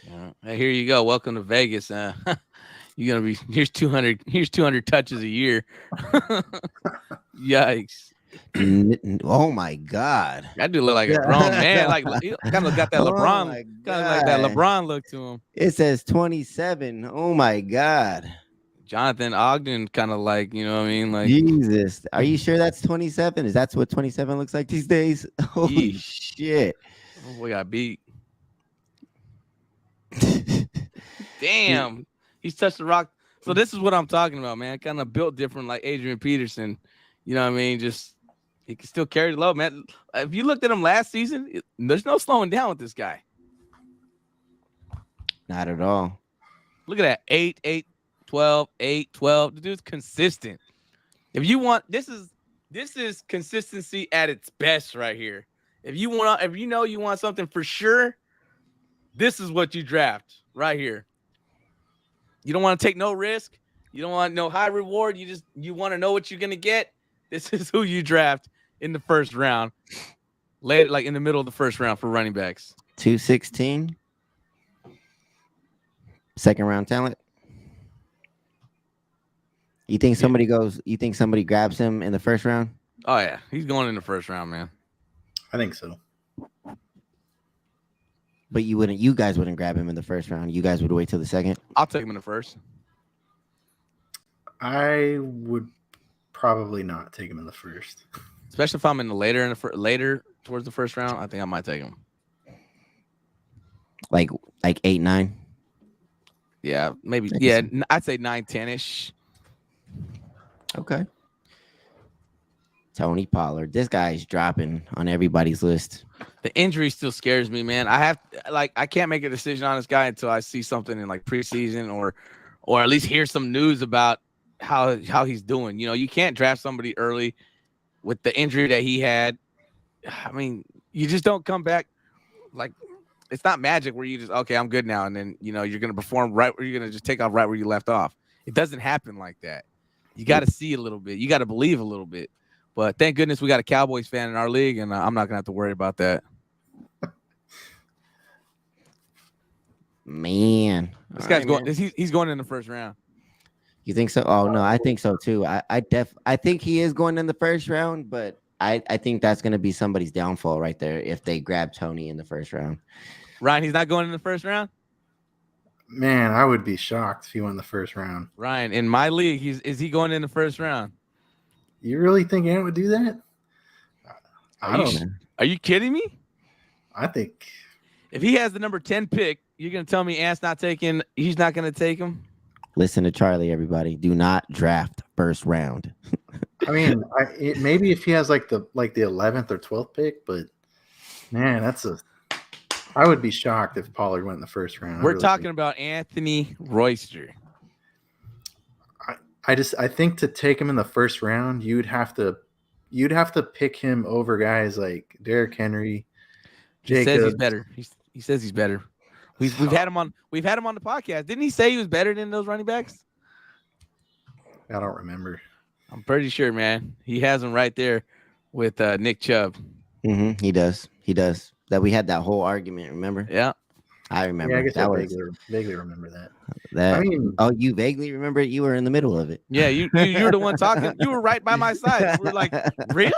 Yeah. Hey, here you go. Welcome to Vegas. You're gonna be here's 200 touches a year. Yikes! Oh my God! That dude look like a grown man. Like he kind of got that LeBron, kind of like that LeBron look to him. It says 27. Oh my God! Jonathan Ogden, kind of like, you know what I mean? Like Jesus, are you sure that's 27? Is that what 27 looks like these days? Holy shit! Oh, we got beat. Damn, he's touched the rock. So this is what I'm talking about, man. Kind of built different, like Adrian Peterson. You know what I mean? Just he can still carry the load, man. If you looked at him last season, there's no slowing down with this guy. Not at all. Look at that 8, 8, 12, 8, 12. The dude's consistent. If you want, this is consistency at its best right here. If you know you want something for sure, this is what you draft right here. You don't want to take no risk. You don't want no high reward. You want to know what you're gonna get. This is who you draft in the first round, later, like in the middle of the first round for running backs. 216. Second round talent. You think somebody grabs him in the first round? Oh yeah, he's going in the first round, man. I think so. But you guys wouldn't grab him in the first round. You guys would wait till the second. I'll take him in the first. I would probably not take him in the first. Especially if I'm in the later towards the first round, I think I might take him. Like 8, 9. Yeah, maybe. Yeah, I'd say 9, 10-ish. Okay. Tony Pollard. This guy's dropping on everybody's list. The injury still scares me, man. I can't make a decision on this guy until I see something in like preseason or at least hear some news about how he's doing. You know, you can't draft somebody early with the injury that he had. I mean, you just don't come back. Like, it's not magic where you just, okay, I'm good now. And then, you know, you're going to perform right where you're going to just take off right where you left off. It doesn't happen like that. You got to see a little bit. You got to believe a little bit. But thank goodness we got a Cowboys fan in our league, and I'm not going to have to worry about that. Man. This guy's going. He's going in the first round. You think so? Oh, no, I think so, too. I think he is going in the first round, but I think that's going to be somebody's downfall right there if they grab Tony in the first round. Ryan, he's not going in the first round? Man, I would be shocked if he went in the first round. Ryan, in my league, is he going in the first round? You really think Ant would do that? Are you kidding me? I think if he has the number 10 pick, you're going to tell me he's not going to take him? Listen to Charlie, everybody. Do not draft first round. I mean, maybe if he has like the 11th or 12th pick, but man, I would be shocked if Pollard went in the first round. We're talking about Anthony Royster. I think to take him in the first round, you'd have to pick him over guys like Derrick Henry. He says he's better. He says he's better. We've had him on the podcast. Didn't he say he was better than those running backs? I don't remember. I'm pretty sure, man. He has him right there with Nick Chubb. Mm-hmm. He does. That we had that whole argument. Remember? Yeah. I remember. Yeah, I guess that I was vaguely remember that. that. I mean, Oh, you vaguely remember it? You were in the middle of it. Yeah, you were the one talking. You were right by my side. We were like, really?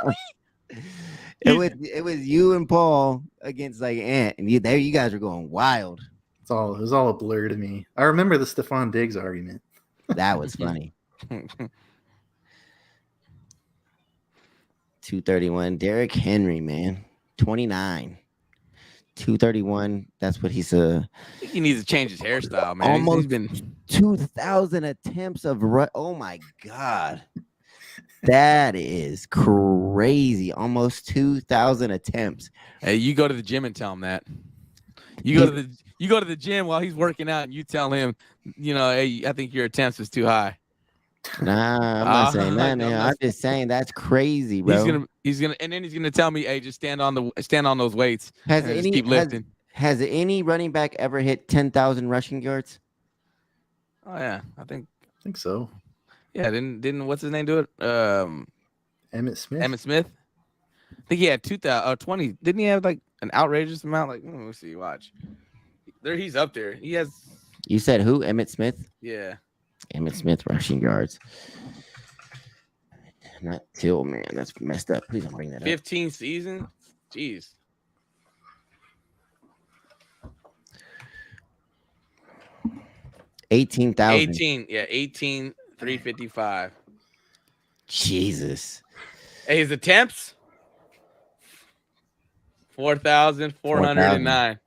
It was you and Paul against like Ant, and you guys were going wild. it was all a blur to me. I remember the Stephon Diggs argument. That was funny. 231. Derrick Henry, man, 29. 231. That's what he's I think he needs to change his hairstyle, man. Almost He's been 2,000 attempts of oh my god. That is crazy. Almost 2,000 attempts. Hey, you go to the gym and tell him that. You go to the gym while he's working out and you tell him, hey, I think your attempts is too high. Nah, I'm not saying that, man. I'm just saying that's crazy, bro. He's gonna tell me, hey, just stand on those weights. Just keep lifting. Has any running back ever hit 10,000 rushing yards? Oh yeah, I think so. Yeah, didn't what's his name do it? Emmitt Smith. I think he had 20. Didn't he have like an outrageous amount? Like, let me see. Watch. There, he's up there. He has. You said who? Emmitt Smith. Yeah. Emmitt Smith rushing yards. Not Till, man. That's messed up. Please don't bring that 15 seasons. Jeez. 18,000. 355. Jesus. Hey, his attempts 4,409.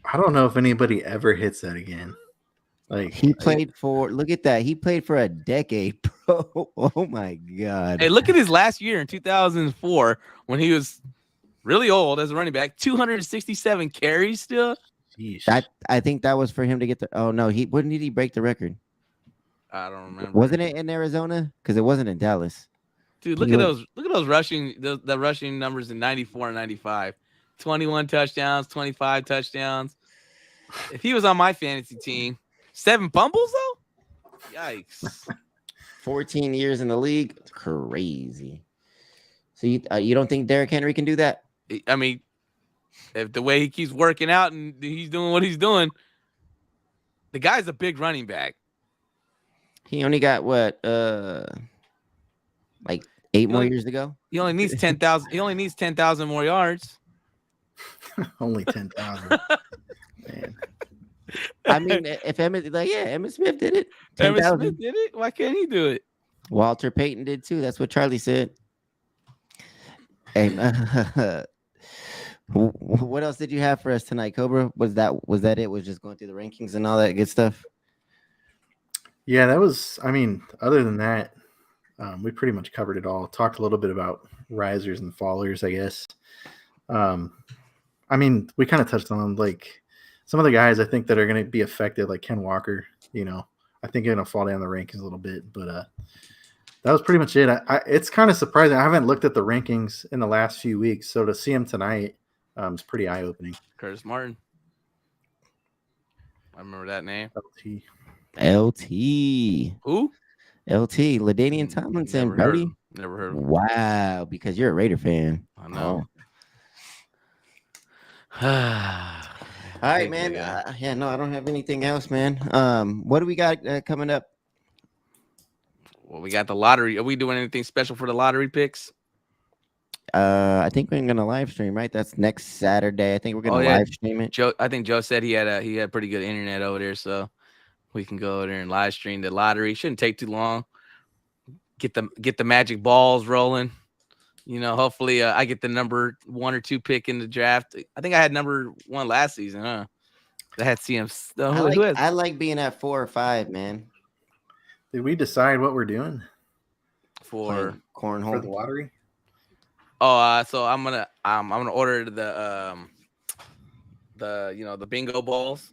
I don't know if anybody ever hits that again. Like he played for. Look at that. He played for a decade, bro. Oh my god. Hey, look at his last year in 2004 when he was really old as a running back. 267 carries still. That I think that was for him to get the. Oh no, when did he break the record? I don't remember. Wasn't it in Arizona? Because it wasn't in Dallas. Dude, look at those rushing the rushing numbers in 94 and 95. 21 touchdowns, 25 touchdowns. If he was on my fantasy team, 7 fumbles though? Yikes. 14 years in the league. It's crazy. So you don't think Derrick Henry can do that? I mean, if the way he keeps working out and he's doing what he's doing, the guy's a big running back. He only got what, like 8 more years to go. He only needs 10,000. He only needs 10,000 more yards. Only 10,000. Man. I mean, if Emmitt Smith did it. Emmitt Smith did it. Why can't he do it? Walter Payton did too. That's what Charlie said. Hey, what else did you have for us tonight, Cobra? Was that it? Was just going through the rankings and all that good stuff? Yeah, that was. I mean, other than that, we pretty much covered it all. Talked a little bit about risers and fallers, I guess. I mean, we kind of touched on like some of the guys I think that are going to be affected, like Ken Walker. I think going to fall down the rankings a little bit, but that was pretty much it. It's kind of surprising. I haven't looked at the rankings in the last few weeks, so to see him tonight is pretty eye opening. Curtis Martin. I remember that name. LT. Who? LT. LaDainian Tomlinson, buddy. Never heard of him. Wow, because you're a Raider fan. I know. All right, man. No, I don't have anything else, man. What do we got coming up? Well, we got the lottery. Are we doing anything special for the lottery picks? I think we're gonna live stream, right? That's next Saturday. I think we're gonna live stream it. I think Joe said he had pretty good internet over there, so we can go over there and live stream the lottery. Shouldn't take too long. Get the magic balls rolling. Hopefully I get the number 1 or 2 pick in the draft. I think I had number 1 last season, huh? I had CM. I like being at 4 or 5, man. Did we decide what we're doing for cornhole for the lottery? Oh, so I'm gonna order the bingo balls,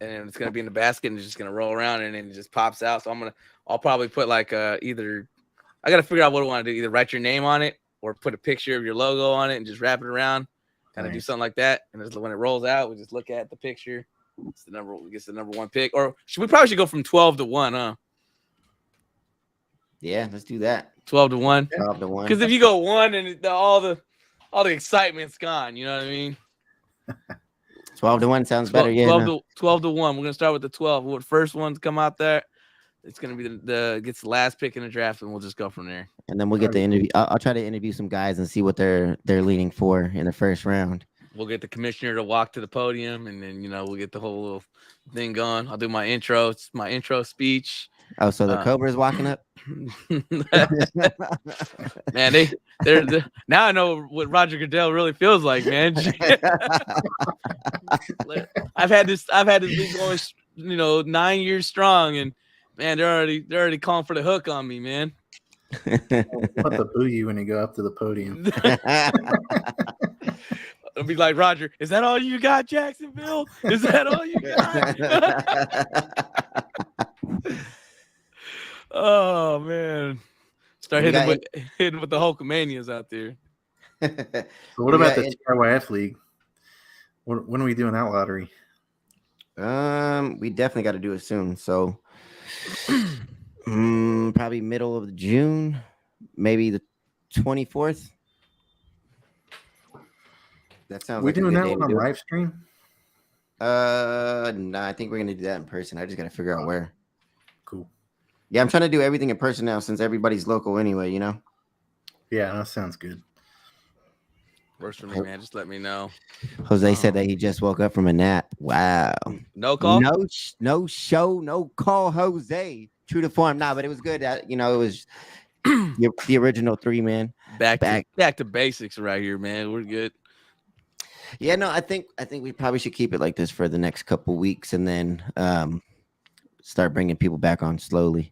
and it's gonna be in the basket and it's just gonna roll around and then it just pops out. So I'll probably put like either I gotta figure out what I want to do. Either write your name on it or put a picture of your logo on it and just wrap it around. Kind of do something like that. And when it rolls out, we just look at the picture. It's the number. Gets the number 1 pick. Or we probably should go from 12 to 1, huh? Yeah, let's do that. 12 to 1. 12 to 1. Because if you go 1 and all the all the excitement's gone. You know what I mean? 12-1 sounds better. 12 to 1. We're gonna start with the 12. What first one to come out there? It's gonna be the gets the last pick in the draft, and we'll just go from there. And then we'll get the interview. I'll try to interview some guys and see what they're leaning for in the first round. We'll get the commissioner to walk to the podium, and then we'll get the whole little thing going. I'll do my intro. It's my intro speech. Oh, so the Cobra's walking up. Man, they're now I know what Roger Goodell really feels like, man. I've had this league going, 9 years strong, and man, they're already calling for the hook on me, man. What the boo you when you go up to the podium? It'll be like, Roger, is that all you got, Jacksonville? Is that all you got? Oh man, start hitting with the Hulkamanias out there. So what about the TYF league? When are we doing that lottery? We definitely got to do it soon. So probably middle of June, maybe the 24th. That sounds. We doing that one on live stream? No, I think we're gonna do that in person. I just gotta figure out where. Cool. Yeah, I'm trying to do everything in person now since everybody's local anyway, Yeah, that sounds good. Works for me, man. Just let me know. Jose said that he just woke up from a nap. Wow. No call? No show, no call, Jose. True to form. Nah, but it was good. It was the original 3, man. Back to basics right here, man. We're good. Yeah, no, I think we probably should keep it like this for the next couple weeks and then start bringing people back on slowly.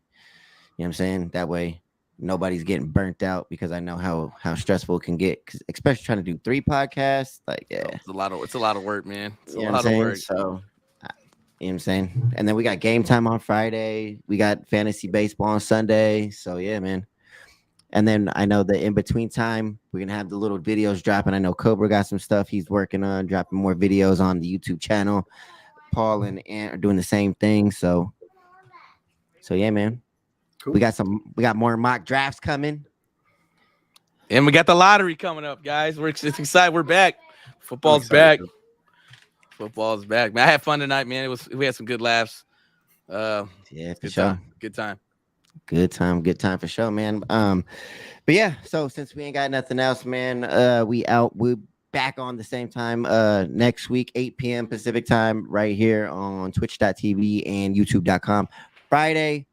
You know what I'm saying? That way nobody's getting burnt out, because I know how stressful it can get, especially trying to do 3 podcasts. Like, yeah, it's a lot of work, man. It's a lot of work. So, you know what I'm saying? And then we got game time on Friday. We got fantasy baseball on Sunday. So yeah, man. And then I know that in between time, we're going to have the little videos dropping. I know Cobra got some stuff he's working on, dropping more videos on the YouTube channel. Paul and Ant are doing the same thing. So yeah, man. Cool. We got more mock drafts coming. And we got the lottery coming up, guys. It's excited. We're back. Football's back. Football's back. Man, I had fun tonight, man. We had some good laughs. Yeah, for sure. Good time. Good time for sure, man. But yeah, so since we ain't got nothing else, man, we're back on the same time next week, 8 p.m. Pacific time, right here on twitch.tv and youtube.com. Friday,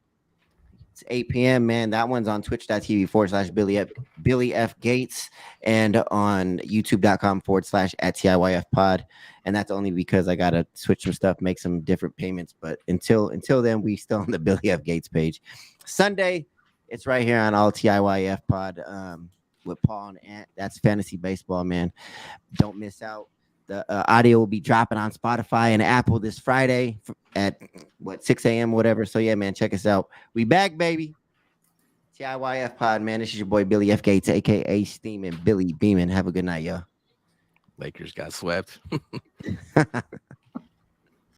it's 8 p.m. man. That one's on twitch.tv/Billy F Gates and on youtube.com/@TIYF pod. And that's only because I gotta switch some stuff, make some different payments. But until then, we still on the Billy F Gates page. Sunday, it's right here on all TIYF pod with Paul and Ant. That's fantasy baseball, man. Don't miss out. The audio will be dropping on Spotify and Apple this Friday at 6 a.m. whatever. So yeah, man, check us out. We back, baby. TIYF pod, man. This is your boy Billy F Gates, aka Steam and Billy Beeman. Have a good night, y'all. Lakers got swept.